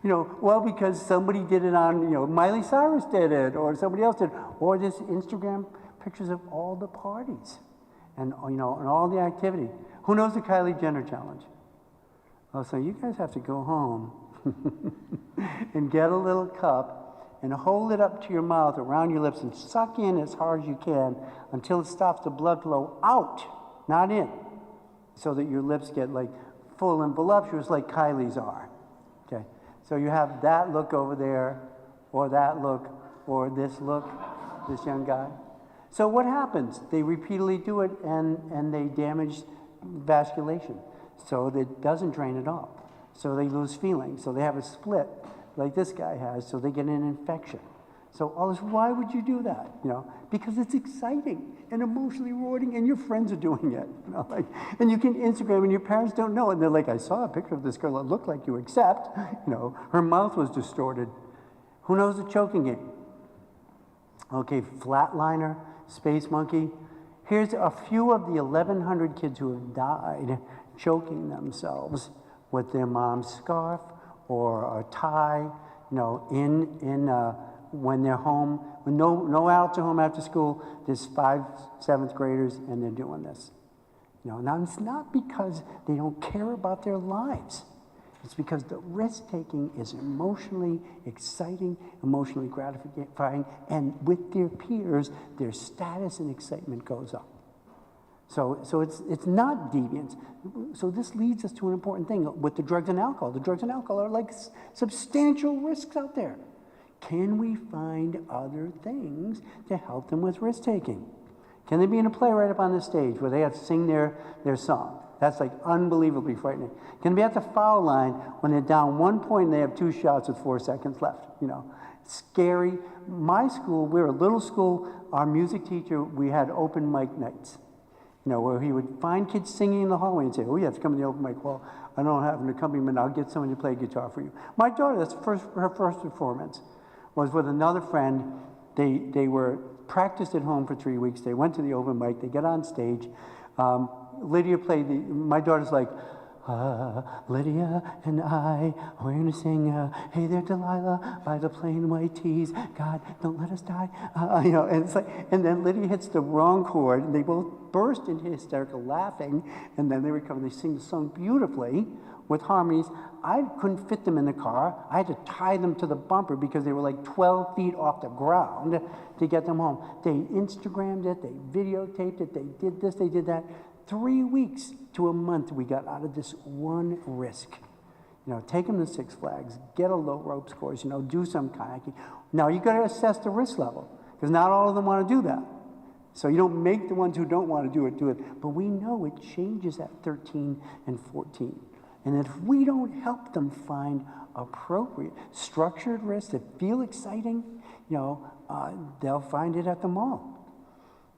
You know, well, because somebody did it on, you know, Miley Cyrus did it, or somebody else did, or this Instagram pictures of all the parties, and you know, and all the activity. Who knows the Kylie Jenner challenge? Oh, so you guys have to go home and get a little cup and hold it up to your mouth, around your lips, and suck in as hard as you can until it stops the blood flow out, not in, so that your lips get like full and voluptuous like Kylie's are. Okay. So you have that look over there, or that look, or this look, this young guy. So what happens? They repeatedly do it, and they damage vasculation. So it doesn't drain at all. So they lose feeling. So they have a split like this guy has, so they get an infection. So all this, why would you do that? You know, because it's exciting and emotionally rewarding, and your friends are doing it. You know, like, and you can Instagram, and your parents don't know, and they're like, I saw a picture of this girl that looked like you, except, you know, her mouth was distorted. Who knows the choking game? Okay, flatliner, space monkey. Here's a few of the 1,100 kids who have died choking themselves with their mom's scarf or a tie, you know, when they're home. When no adults are home after school, there's 5th, 7th graders, and they're doing this. You know, now it's not because they don't care about their lives. It's because the risk-taking is emotionally exciting, emotionally gratifying, and with their peers, their status and excitement goes up. So it's not deviance. So this leads us to an important thing with the drugs and alcohol. The drugs and alcohol are like substantial risks out there. Can we find other things to help them with risk-taking? Can they be in a play right up on the stage where they have to sing their song? That's like unbelievably frightening. Can they be at the foul line when they're down 1 point and they have 2 shots with 4 seconds left? You know, scary. My school, we're a little school. Our music teacher, we had open mic nights. You know, where he would find kids singing in the hallway and say, oh, you have to come to the open mic. Well, I don't have an accompaniment. I'll get someone to play guitar for you. My daughter, that's her first performance, was with another friend. They were practiced at home for 3 weeks. They went to the open mic. They get on stage. Lydia played my daughter's like, Lydia and I, we're going to sing, Hey There Delilah, by the Plain White Tees, God, don't let us die. You know, and it's like, and then Lydia hits the wrong chord, and they both burst into hysterical laughing, and then they recover. They sing the song beautifully with harmonies. I couldn't fit them in the car. I had to tie them to the bumper because they were like 12 feet off the ground to get them home. They Instagrammed it, they videotaped it, they did this, they did that. 3 weeks to a month we got out of this one risk. You know, take them to Six Flags, get a low ropes course, you know, do some kayaking. Now you got to assess the risk level because not all of them want to do that. So you don't make the ones who don't want to do it. But we know it changes at 13 and 14. And if we don't help them find appropriate, structured risks that feel exciting, you know, they'll find it at the mall.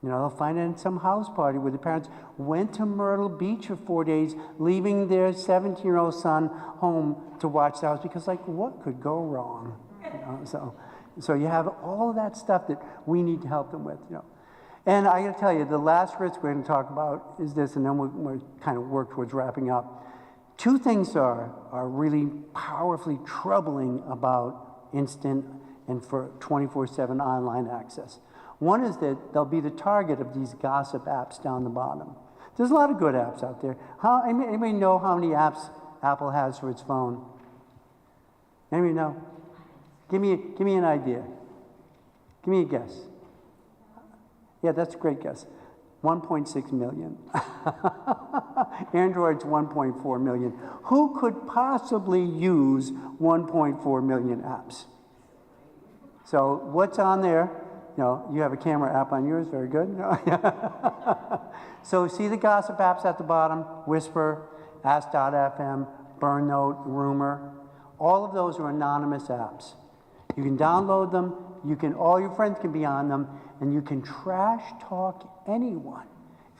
You know, they'll find it in some house party where the parents went to Myrtle Beach for 4 days, leaving their 17-year-old son home to watch the house because, like, what could go wrong? You know, so you have all of that stuff that we need to help them with, you know. And I got to tell you, the last risk we're going to talk about is this, and then we'll kind of work towards wrapping up. 2 things are really powerfully troubling about instant and for 24/7 online access. One is that they'll be the target of these gossip apps down the bottom. There's a lot of good apps out there. Anybody know how many apps Apple has for its phone? Anybody know? Give me an idea. Give me a guess. Yeah, that's a great guess. 1.6 million. Android's 1.4 million. Who could possibly use 1.4 million apps? So what's on there? You know, you have a camera app on yours, very good. So see the gossip apps at the bottom, Whisper, Ask.fm, BurnNote, Rumor. All of those are anonymous apps. You can download them, all your friends can be on them, and you can trash talk anyone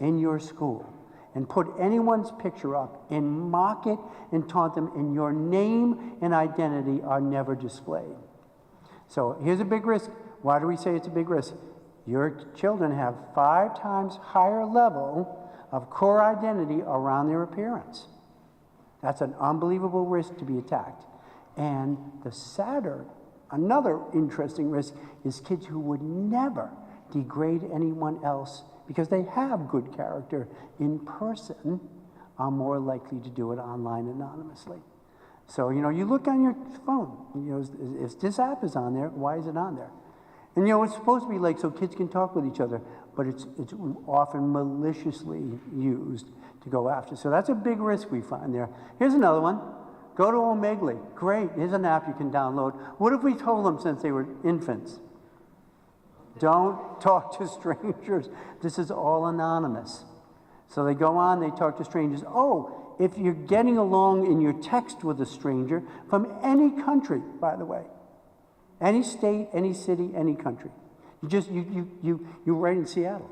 in your school and put anyone's picture up and mock it and taunt them, and your name and identity are never displayed. So here's a big risk. Why do we say it's a big risk? Your children have 5 times higher level of core identity around their appearance. That's an unbelievable risk to be attacked. And the sadder, another interesting risk is kids who would never degrade anyone else because they have good character in person are more likely to do it online anonymously. So, you know, you look on your phone, you know, if this app is on there, why is it on there? And, you know, it's supposed to be like so kids can talk with each other, but it's often maliciously used to go after. So that's a big risk we find there. Here's another one. Go to Omegle. Great. Here's an app you can download. What have we told them since they were infants? Don't talk to strangers. This is all anonymous. So they go on, they talk to strangers. Oh, if you're getting along in your text with a stranger from any country, by the way, any state, any city, any country, you write in Seattle.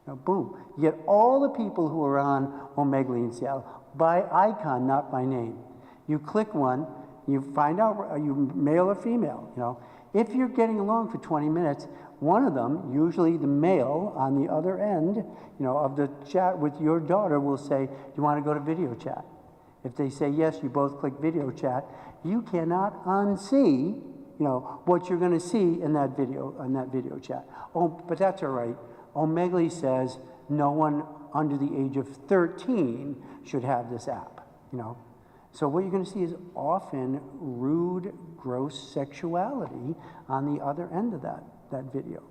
Now, boom, you get all the people who are on Omegle in Seattle by icon, not by name. You click one, you find out are you male or female. You know, if you're getting along for 20 minutes, one of them, usually the male on the other end, you know, of the chat with your daughter will say, "Do you want to go to video chat?" If they say yes, you both click video chat. You cannot unsee, you know, what you're going to see in that video chat. Oh, but that's all right. Omegle says no one under the age of 13 should have this app, you know. So what you're going to see is often rude, gross sexuality on the other end of that video.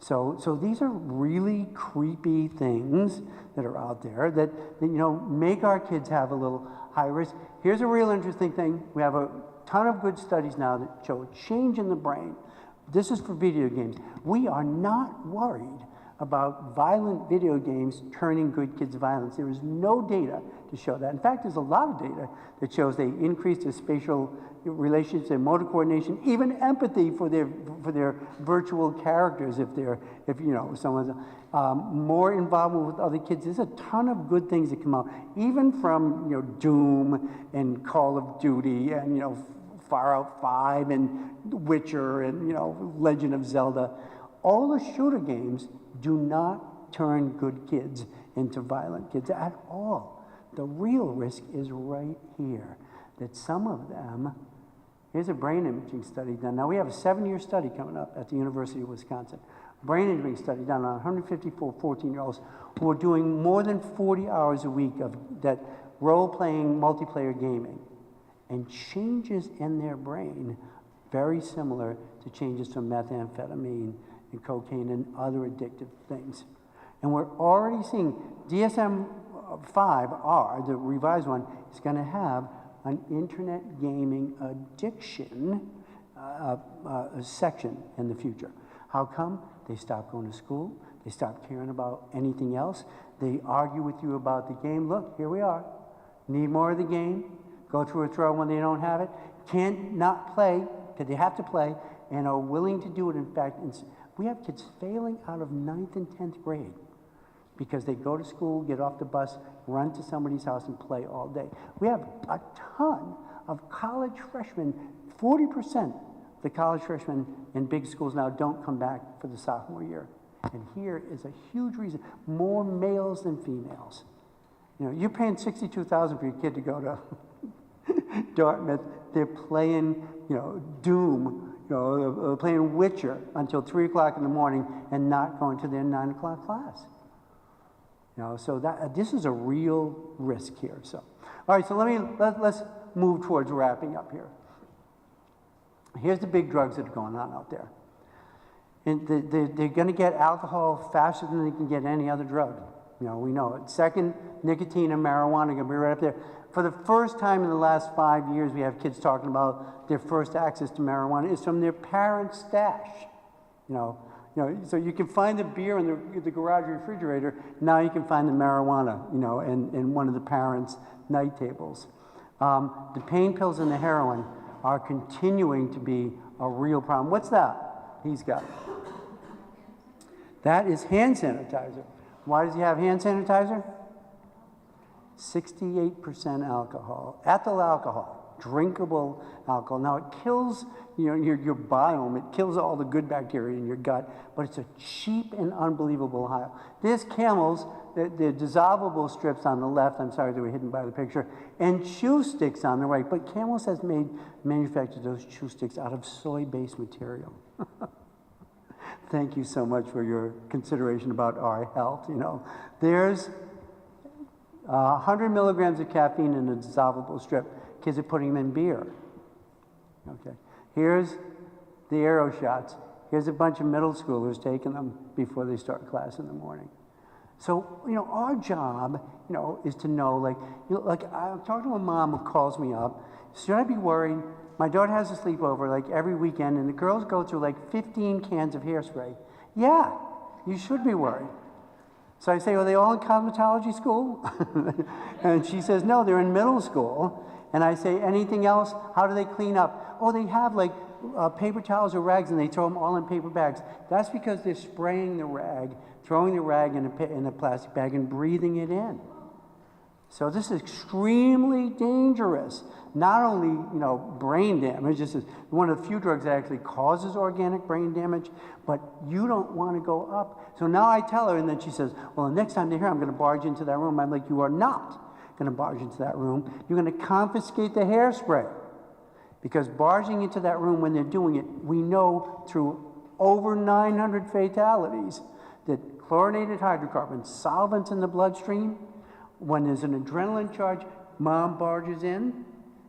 So these are really creepy things that are out there that, you know, make our kids have a little high risk. Here's a real interesting thing. We have a ton of good studies now that show a change in the brain. This is for video games. We are not worried about violent video games turning good kids violent. There is no data to show that. In fact, there's a lot of data that shows they increase their spatial relationships, their motor coordination, even empathy for their virtual characters if you know someone's more involvement with other kids. There's a ton of good things that come out, even from, you know, Doom and Call of Duty and, you know, Far Out 5 and Witcher and, you know, Legend of Zelda. All the shooter games do not turn good kids into violent kids at all. The real risk is right here, that some of them, here's a brain imaging study done. Now we have a 7-year study coming up at the University of Wisconsin. Brain imaging study done on 154 14-year-olds who are doing more than 40 hours a week of that role-playing multiplayer gaming, and changes in their brain very similar to changes from methamphetamine and cocaine and other addictive things. And we're already seeing DSM-5R, the revised one, is going to have an internet gaming addiction section in the future. How come? They stop going to school. They stop caring about anything else. They argue with you about the game. Look, here we are. Need more of the game. Go through a throw when they don't have it. Can't not play because they have to play and are willing to do it. In fact, we have kids failing out of 9th and 10th grade because they go to school, get off the bus, run to somebody's house and play all day. We have a ton of college freshmen. 40% of the college freshmen in big schools now don't come back for the sophomore year. And here is a huge reason. More males than females. You know, you're paying $62,000 for your kid to go to Dartmouth. They're playing, you know, Doom, you know, playing Witcher until 3 o'clock in the morning and not going to their 9 o'clock class. You know, so this is a real risk here. So, all right, so let's move towards wrapping up here. Here's the big drugs that are going on out there. And they're going to get alcohol faster than they can get any other drug. You know, we know it. Second, nicotine and marijuana are going to be right up there. For the first time in the last 5 years, we have kids talking about their first access to marijuana is from their parents' stash. You know, so you can find the beer in the garage refrigerator. Now you can find the marijuana, you know, in one of the parents' night tables. The pain pills and the heroin are continuing to be a real problem. What's that he's got? That is hand sanitizer. Why does he have hand sanitizer? 68% alcohol, ethyl alcohol, drinkable alcohol. Now it kills, you know, your biome, it kills all the good bacteria in your gut, but it's a cheap and unbelievable high. There's Camels, the dissolvable strips on the left, I'm sorry they were hidden by the picture, and chew sticks on the right, but Camels has manufactured those chew sticks out of soy-based material. Thank you so much for your consideration about our health, you know. There's 100 milligrams of caffeine in a dissolvable strip. Kids are putting them in beer. Okay. Here's the arrow shots. Here's a bunch of middle schoolers taking them before they start class in the morning. So, you know, our job, you know, is to know, like I'm talking to a mom who calls me up. Should I be worried? My daughter has a sleepover like every weekend, and the girls go through like 15 cans of hairspray. Yeah, you should be worried. So I say, are they all in cosmetology school? And she says, no, they're in middle school. And I say, anything else? How do they clean up? Oh, they have like paper towels or rags, and they throw them all in paper bags. That's because they're spraying the rag, throwing the rag in a plastic bag and breathing it in. So this is extremely dangerous. Not only, brain damage, this is one of the few drugs that actually causes organic brain damage, but you don't want to go up. So now I tell her, and then she says, well, the next time they're here, I'm going to barge into that room. I'm like, you are not going to barge into that room. You're going to confiscate the hairspray. Because barging into that room when they're doing it, we know through over 900 fatalities that chlorinated hydrocarbons, solvents in the bloodstream, when there's an adrenaline charge, mom barges in,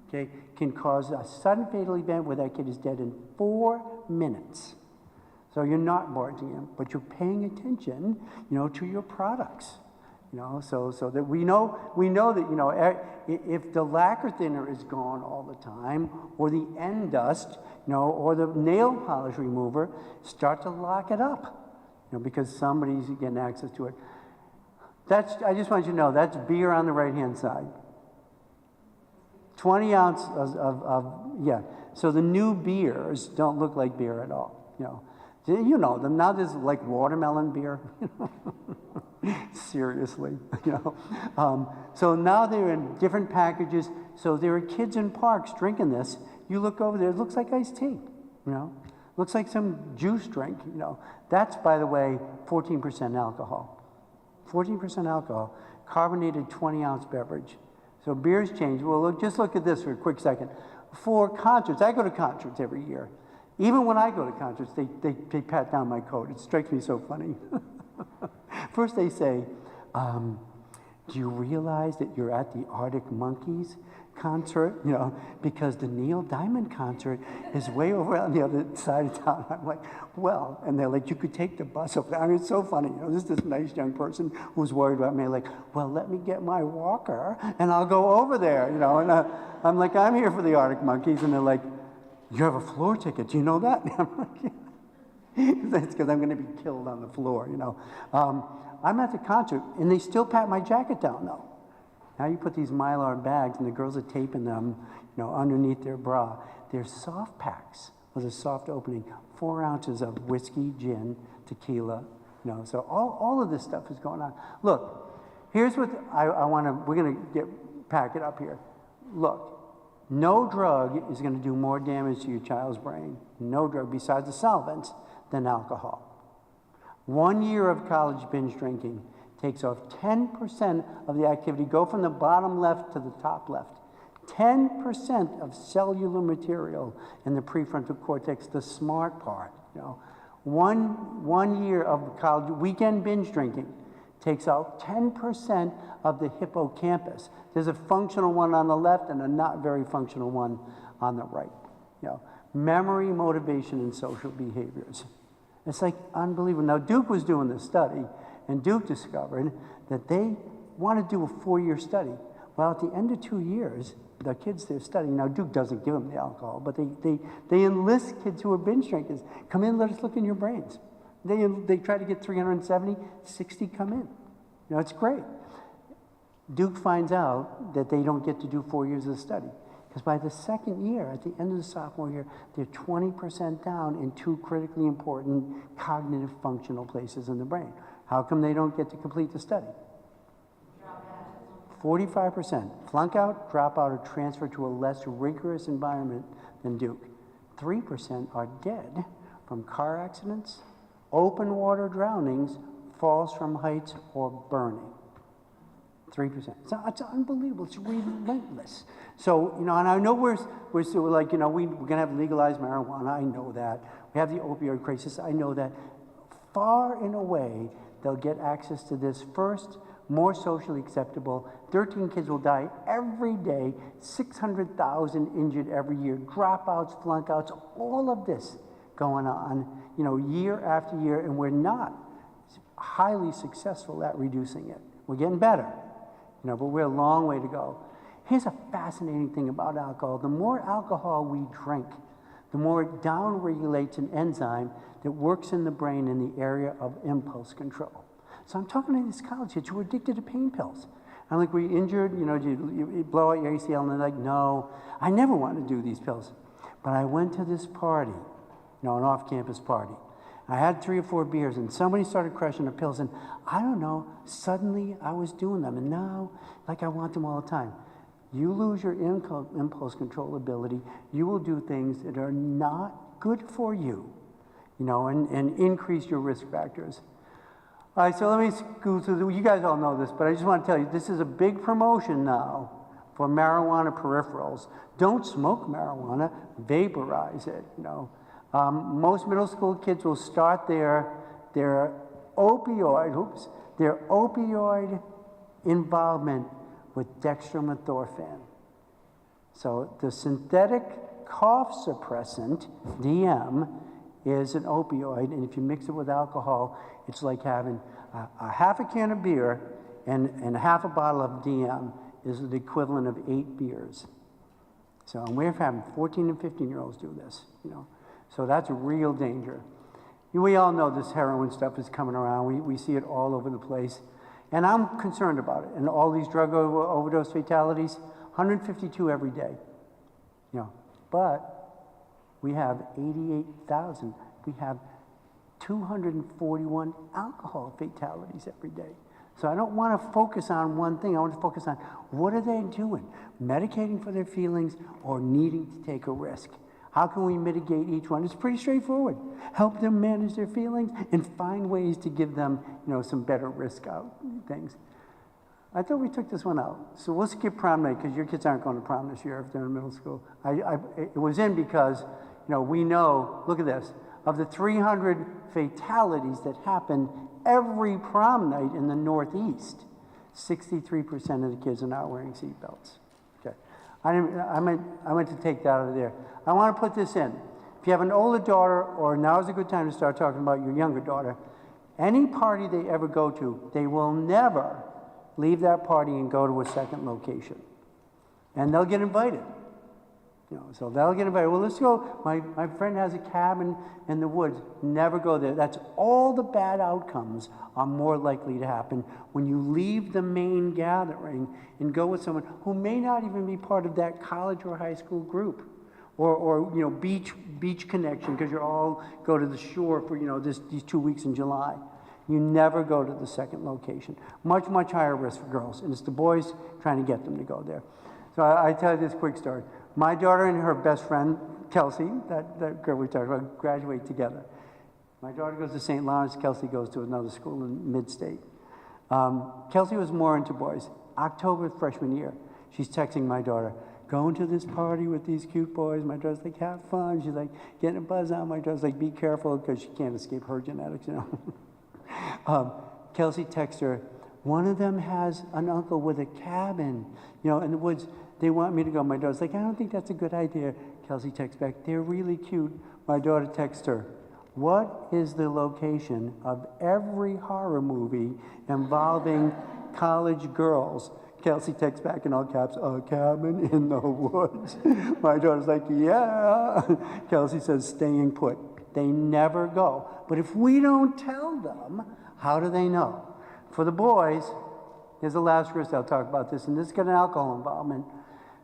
okay, can cause a sudden fatal event where that kid is dead in 4 minutes. So you're not barging in, but you're paying attention, to your products. So that we know that, if the lacquer thinner is gone all the time, or the end dust, or the nail polish remover, start to lock it up, because somebody's getting access to it. I just want you to know, that's beer on the right-hand side. 20 ounce yeah. So the new beers don't look like beer at all, You know them. Now there's like watermelon beer. Seriously, So now they're in different packages. So there are kids in parks drinking this. You look over there, it looks like iced tea, Looks like some juice drink, That's, by the way, 14% alcohol. 14% alcohol, carbonated 20-ounce beverage. So beers change. Well, just look at this for a quick second. For concerts, I go to concerts every year. Even when I go to concerts, they pat down my coat. It strikes me so funny. First they say, do you realize that you're at the Arctic Monkeys concert? Because the Neil Diamond concert is way over on the other side of town. I'm like, well, and they're like, you could take the bus over there. I mean, it's so funny. This nice young person who's worried about me, like, well, let me get my walker and I'll go over there, And I'm like, I'm here for the Arctic Monkeys. And they're like, you have a floor ticket. Do you know that? I'm like, that's because I'm going to be killed on the floor, I'm at the concert, and they still pat my jacket down, though. Now you put these Mylar bags, and the girls are taping them, underneath their bra. They're soft packs with a soft opening, 4 ounces of whiskey, gin, tequila, So all of this stuff is going on. Look, here's what we're going to pack it up here. Look, no drug is going to do more damage to your child's brain, no drug besides the solvents, than alcohol. 1 year of college binge drinking takes off 10% of the activity. Go from the bottom left to the top left. 10% of cellular material in the prefrontal cortex, the smart part. One year of college weekend binge drinking takes out 10% of the hippocampus. There's a functional one on the left and a not very functional one on the right. Memory, motivation, and social behaviors. It's like unbelievable. Now, Duke was doing this study, and Duke discovered that they want to do a 4-year study. Well, at the end of 2 years, the kids they're studying, now Duke doesn't give them the alcohol, but they enlist kids who are binge drinkers. Come in, let us look in your brains. They try to get 370, 60 come in. It's great. Duke finds out that they don't get to do 4 years of the study. Because by the second year, at the end of the sophomore year, they're 20% down in 2 critically important cognitive functional places in the brain. How come they don't get to complete the study? 45%. Flunk out, drop out, or transfer to a less rigorous environment than Duke. 3% are dead from car accidents, open water drownings, falls from heights, or burning. 3%. It's unbelievable. It's relentless. So, and I know we're still like, we're going to have legalized marijuana. I know that. We have the opioid crisis. I know that. Far and away, they'll get access to this first, more socially acceptable. 13 kids will die every day, 600,000 injured every year, dropouts, flunkouts, all of this going on, year after year, and we're not highly successful at reducing it. We're getting better, but we're a long way to go. Here's a fascinating thing about alcohol. The more alcohol we drink, the more it downregulates an enzyme that works in the brain in the area of impulse control. So I'm talking to these college kids who are addicted to pain pills. I'm like, were you injured? You know, you blow out your ACL? And they're like, no, I never wanted to do these pills. But I went to this party, you know, an off-campus party. I had 3 or 4 beers, and somebody started crushing the pills, and I don't know, suddenly I was doing them, and now, like I want them all the time. You lose your impulse control ability, you will do things that are not good for you, you know, and increase your risk factors. All right, so let me go through, you guys all know this, but I just want to tell you, this is a big promotion now for marijuana peripherals. Don't smoke marijuana, vaporize it, you know. Most middle school kids will start their opioid involvement with dextromethorphan. So the synthetic cough suppressant, DM, is an opioid, and if you mix it with alcohol, it's like having a half a can of beer and half a bottle of DM is the equivalent of 8 beers. So, and we're having 14 and 15-year-olds do this, you know. So that's a real danger. We all know this heroin stuff is coming around. We see it all over the place. And I'm concerned about it. And all these drug overdose fatalities, 152 every day. You know, but we have 88,000. We have 241 alcohol fatalities every day. So I don't want to focus on one thing. I want to focus on what are they doing? Medicating for their feelings or needing to take a risk? How can we mitigate each one? It's pretty straightforward. Help them manage their feelings and find ways to give them, you know, some better risk out things. I thought we took this one out. So we'll skip prom night because your kids aren't going to prom this year if they're in middle school. It was in because, you know, we know, look at this, of the 300 fatalities that happen every prom night in the Northeast, 63% of the kids are not wearing seatbelts. Okay. I meant to take that out of there. I want to put this in. If you have an older daughter, or now is a good time to start talking about your younger daughter, any party they ever go to, they will never leave that party and go to a second location. And they'll get invited. You know, so they'll get invited. Well, let's go. My friend has a cabin in the woods. Never go there. That's all the bad outcomes are more likely to happen when you leave the main gathering and go with someone who may not even be part of that college or high school group. Or you know, beach connection, because you all go to the shore for, you know, these 2 weeks in July. You never go to the second location. Much, much higher risk for girls, and it's the boys trying to get them to go there. So I tell you this quick story. My daughter and her best friend, Kelsey, that girl we talked about, graduate together. My daughter goes to St. Lawrence, Kelsey goes to another school in mid-state. Kelsey was more into boys. October freshman year, she's texting my daughter, going to this party with these cute boys. My daughter's like, have fun. She's like, getting a buzz on. My daughter's like, be careful, because she can't escape her genetics, you know. Kelsey texts her, one of them has an uncle with a cabin, you know, in the woods. They want me to go. My daughter's like, I don't think that's a good idea. Kelsey texts back, they're really cute. My daughter texts her, what is the location of every horror movie involving college girls? Kelsey texts back in all caps, a cabin in the woods. My daughter's like, yeah. Kelsey says, staying put. They never go. But if we don't tell them, how do they know? For the boys, here's the last risk I'll talk about this, and this got an alcohol involvement.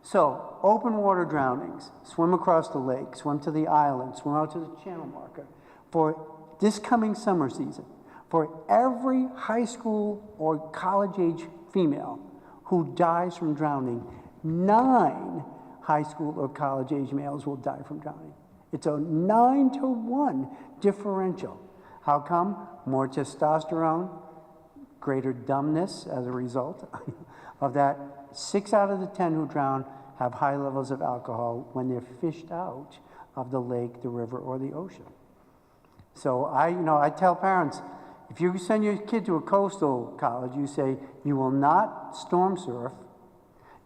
So, open water drownings, swim across the lake, swim to the island, swim out to the channel marker. For this coming summer season, for every high school or college age female who dies from drowning, 9 high school or college age males will die from drowning. It's a 9-to-1 differential. How come? More testosterone, greater dumbness as a result of that. 6 out of the 10 who drown have high levels of alcohol when they're fished out of the lake, the river, or the ocean. So I tell parents, if you send your kid to a coastal college, you say, you will not storm surf,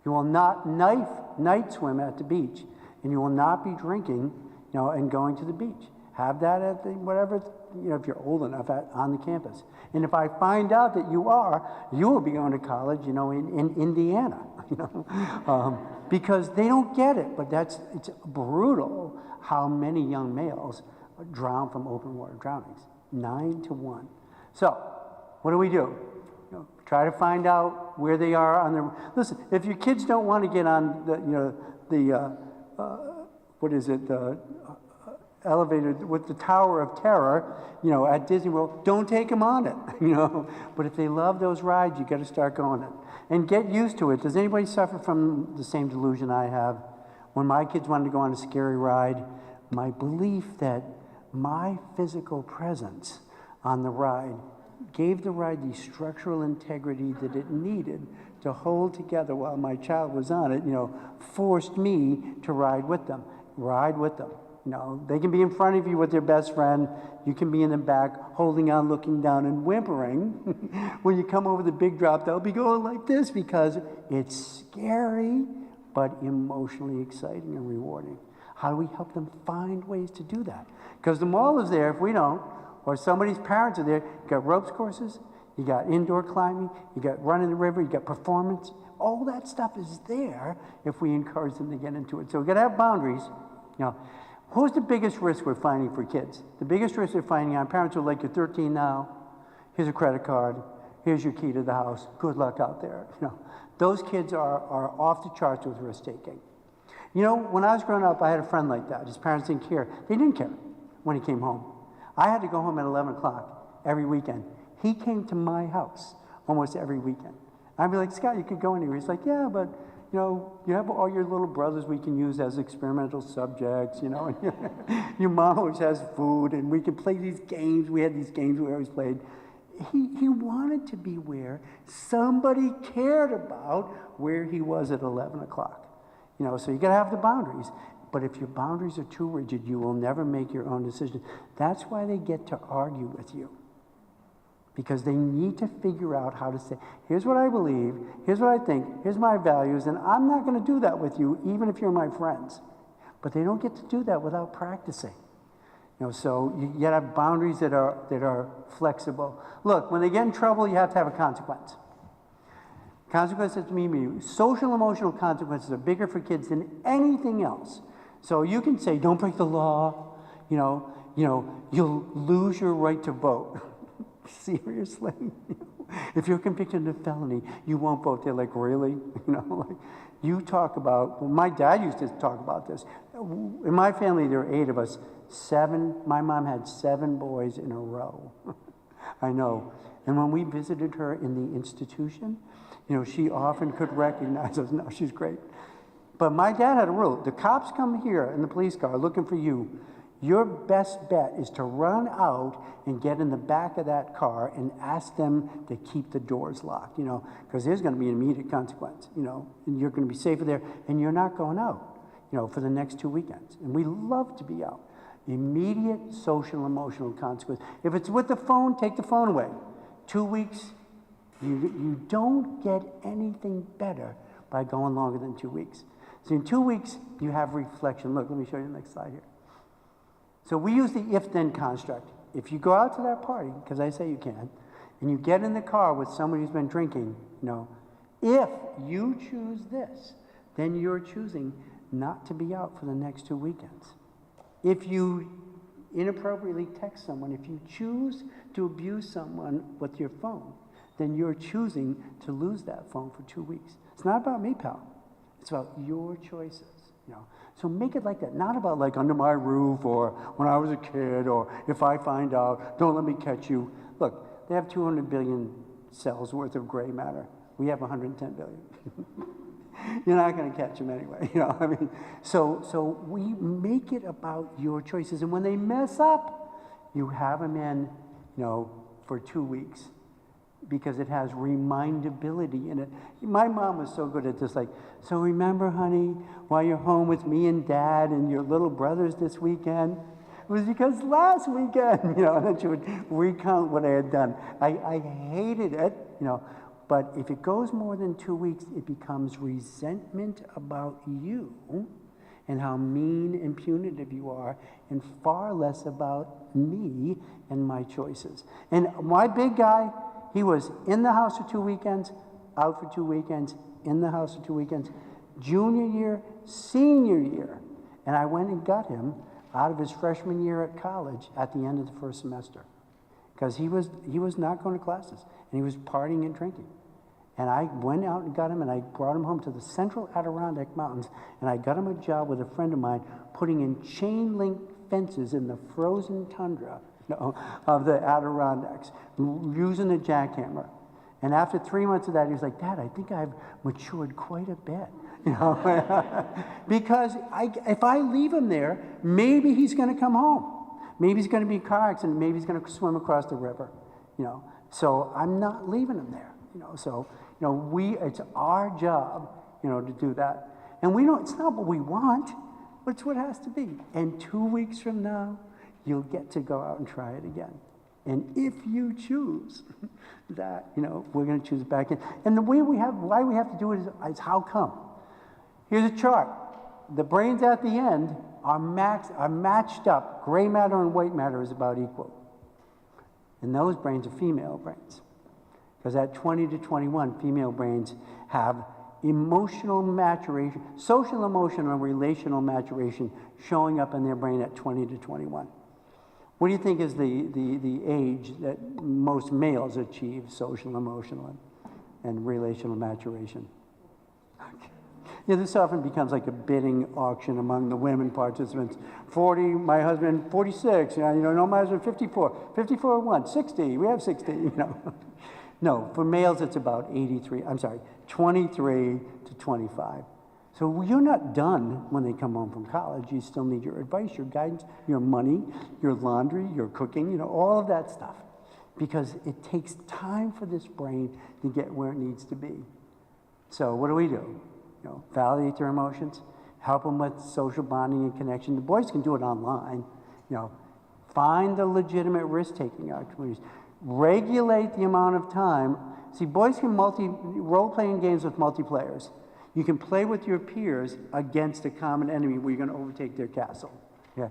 you will not night swim at the beach, and you will not be drinking, you know, and going to the beach. Have that at the, whatever, you know, if you're old enough on the campus. And if I find out that you are, you will be going to college, you know, in Indiana, you know, because they don't get it. But it's brutal how many young males drown from open water drownings, 9-to-1. So what do? Try to find out where they are on the. Listen, if your kids don't want to get on what is it, the elevator with the Tower of Terror, at Disney World, don't take them on it, But if they love those rides, you got to start going it and get used to it. Does anybody suffer from the same delusion I have? When my kids wanted to go on a scary ride, my belief that my physical presence on the ride gave the ride the structural integrity that it needed to hold together while my child was on it, forced me to ride with them. Ride with them. They can be in front of you with their best friend. You can be in the back, holding on, looking down, and whimpering. When you come over the big drop, they'll be going like this because it's scary, but emotionally exciting and rewarding. How do we help them find ways to do that? Because the mall is there if we don't, or somebody's parents are there. You got ropes courses, you got indoor climbing, you got running the river, you got performance. All that stuff is there if we encourage them to get into it. So we've got to have boundaries. Who's the biggest risk we're finding for kids? The biggest risk we're finding on parents who are like, you're 13 now, here's a credit card, here's your key to the house, good luck out there. Those kids are off the charts with risk taking. When I was growing up, I had a friend like that. His parents didn't care. They didn't care when he came home. I had to go home at 11 o'clock every weekend. He came to my house almost every weekend. I'd be like, Scott, you could go anywhere. He's like, yeah, but you have all your little brothers we can use as experimental subjects, and your mom always has food, and we can play these games. We had these games we always played. He wanted to be where somebody cared about where he was at 11 o'clock. So you got to have the boundaries. But if your boundaries are too rigid, you will never make your own decisions. That's why they get to argue with you. Because they need to figure out how to say, here's what I believe, here's what I think, here's my values, and I'm not going to do that with you, even if you're my friends. But they don't get to do that without practicing. So you got to have boundaries that are flexible. Look, when they get in trouble, you have to have a consequence. Consequences mean social emotional consequences are bigger for kids than anything else. So you can say, don't break the law, you'll lose your right to vote. Seriously? If you're convicted of a felony, you won't vote. They're like, really? You talk about, my dad used to talk about this. In my family, there were 8 of us. 7, my mom had 7 boys in a row. I know. And when we visited her in the institution, she often could recognize us. No, she's great. But my dad had a rule. The cops come here in the police car looking for you. Your best bet is to run out and get in the back of that car and ask them to keep the doors locked, because there's going to be an immediate consequence, and you're going to be safer there, and you're not going out, for the next 2 weekends. And we love to be out. Immediate social emotional consequence. If it's with the phone, take the phone away. 2 weeks, you don't get anything better by going longer than 2 weeks. So in 2 weeks, you have reflection. Look, let me show you the next slide here. So we use the if-then construct. If you go out to that party, because I say you can, and you get in the car with somebody who's been drinking, if you choose this, then you're choosing not to be out for the next 2 weekends. If you inappropriately text someone, if you choose to abuse someone with your phone, then you're choosing to lose that phone for 2 weeks. It's not about me, pal. It's about your choices, So make it like that, not about like under my roof or when I was a kid or if I find out, don't let me catch you. Look, they have 200 billion cells worth of gray matter. We have 110 billion. You're not going to catch them anyway, So we make it about your choices. And when they mess up, you have them in, for 2 weeks. Because it has remindability in it. My mom was so good at this, so remember, honey, while you're home with me and Dad and your little brothers this weekend, it was because last weekend, and then she would recount what I had done. I hated it, but if it goes more than 2 weeks, it becomes resentment about you and how mean and punitive you are, and far less about me and my choices. And my big guy, he was in the house for 2 weekends, out for 2 weekends, in the house for 2 weekends, junior year, senior year. And I went and got him out of his freshman year at college at the end of the first semester. because he was not going to classes, and he was partying and drinking. And I went out and got him, and I brought him home to the central Adirondack Mountains, and I got him a job with a friend of mine putting in chain link fences in the frozen tundra of the Adirondacks, using a jackhammer. And after 3 months of that, he was like, "Dad, I think I've matured quite a bit." Because if I leave him there, maybe he's going to come home. Maybe he's going to be in a car accident. Maybe he's going to swim across the river. So I'm not leaving him there. It's our job, to do that. And it's not what we want, but it's what it has to be. And 2 weeks from now, you'll get to go out and try it again. And if you choose that, we're going to choose back in. And why we have to do it is how come? Here's a chart. The brains at the end are matched up. Gray matter and white matter is about equal. And those brains are female brains. Because at 20 to 21, female brains have emotional maturation, social, emotional, and relational maturation showing up in their brain at 20 to 21. What do you think is the age that most males achieve social, emotional, and relational maturation? Okay. Yeah, this often becomes like a bidding auction among the women participants. 40, my husband, 46, my husband, 54. 54 1, 60, we have 60, No, for males it's about 23 to 25. So you're not done when they come home from college. You still need your advice, your guidance, your money, your laundry, your cooking, all of that stuff. Because it takes time for this brain to get where it needs to be. So what do? Validate their emotions, help them with social bonding and connection. The boys can do it online. Find the legitimate risk-taking activities. Regulate the amount of time. See, boys can role-playing games with multiplayers. You can play with your peers against a common enemy where you're going to overtake their castle. Yeah,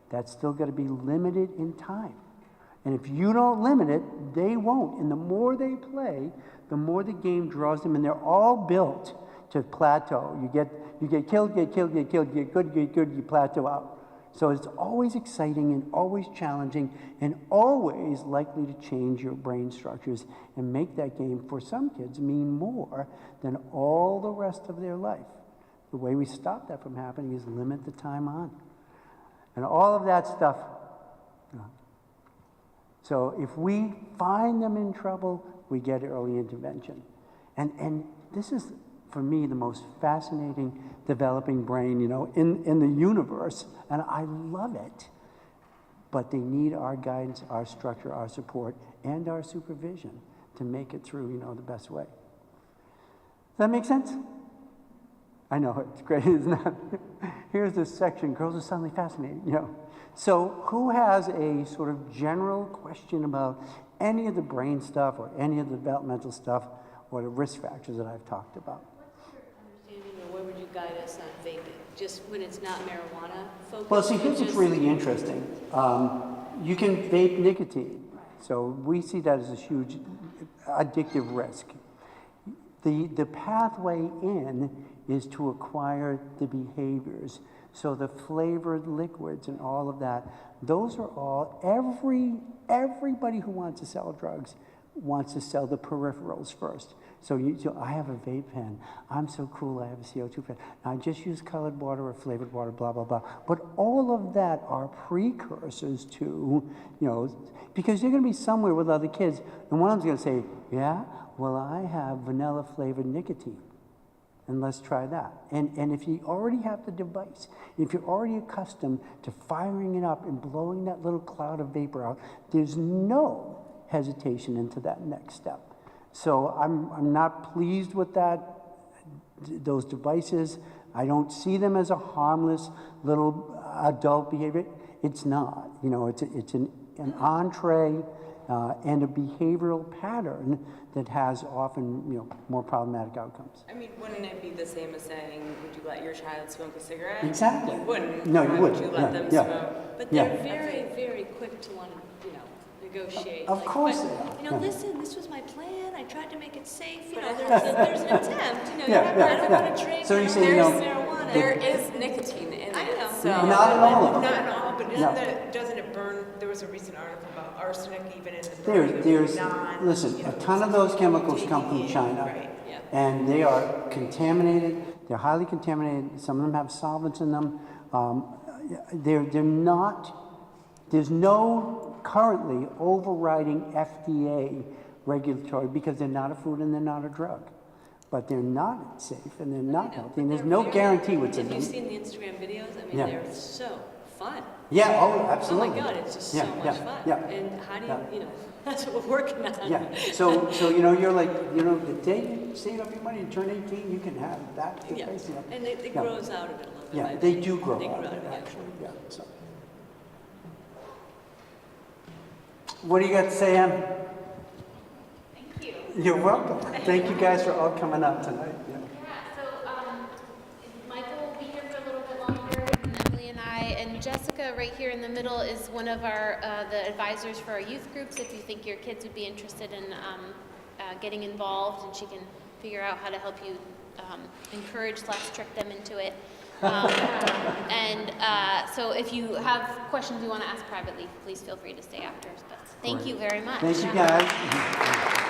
that's still got to be limited in time. And if you don't limit it, they won't. And the more they play, the more the game draws them. And they're all built to plateau. You get killed, get good, you plateau out. So it's always exciting and always challenging and always likely to change your brain structures and make that game, for some kids, mean more than all the rest of their life. The way we stop that from happening is limit the time on. And all of that stuff. So if we find them in trouble, we get early intervention. And this is, for me, the most fascinating developing brain, in the universe, and I love it. But they need our guidance, our structure, our support, and our supervision to make it through, the best way. Does that make sense? I know, it's great, isn't it? Here's this section, girls are suddenly fascinating, So who has a sort of general question about any of the brain stuff or any of the developmental stuff or the risk factors that I've talked about? Where would you guide us on vaping? Just when it's not marijuana focused? Well, see, here's what's really interesting. You can vape nicotine. So we see that as a huge addictive risk. The pathway in is to acquire the behaviors. So the flavored liquids and all of that, those are all, everybody who wants to sell drugs wants to sell the peripherals first. So I have a vape pen. I'm so cool, I have a CO2 pen. Now I just use colored water or flavored water, blah, blah, blah. But all of that are precursors to, because you're going to be somewhere with other kids, and one of them's going to say, yeah, well, I have vanilla flavored nicotine. And let's try that. And if you already have the device, if you're already accustomed to firing it up and blowing that little cloud of vapor out, there's no hesitation into that next step. So I'm not pleased with those devices. I don't see them as a harmless little adult behavior. It's not. It's an entree and a behavioral pattern that has often, more problematic outcomes. I mean, wouldn't it be the same as saying, would you let your child smoke a cigarette? Exactly. You wouldn't. No, you Why wouldn't. Would you let them Yeah. smoke? But they're very, very quick to want to, negotiate. Of like, course but, they are, You know, yeah. listen, this was my plan. I tried to make it safe. You know, there's an attempt. You know, Yeah, I don't yeah. want to drink. So I you don't say, you want know, marijuana. There is nicotine in I it, know. so. Not in all of them. Not in all, but No. doesn't it burn, there was a recent article about arsenic even in the There's, burning there's, non, listen, you know, a ton of those chemicals come from taking in, China. right. Yeah. And they are contaminated, they're highly contaminated, some of them have solvents in them. They're not, there's no currently overriding FDA regulatory because they're not a food and they're not a drug. But they're not safe and they're not healthy and there's no guarantee what's in Have you them. seen the Instagram videos? I mean, Yeah. they're so fun. Yeah, oh, Oh absolutely. my God, it's just Yeah, so much yeah, fun. yeah. And how do you, Yeah. you know, that's what we're working on. Yeah, so you know, you're like, you know, the day you save up your money and turn 18, you can have that. Yeah, face, you know. and it Yeah. grows out of it a little bit. Yeah, I they think. do grow They out grow of out it, of it, yeah. actually, yeah, so. What do you got to say, Em? Thank you. You're welcome. Thank you guys for all coming out tonight. Yeah. Yeah, so Michael will be here for a little bit longer, and Emily and I, and Jessica right here in the middle is one of our the advisors for our youth groups. If you think your kids would be interested in getting involved, and she can figure out how to help you encourage/trick them into it. So if you have questions you want to ask privately, please feel free to stay after. But thank you very much. Thank you, guys.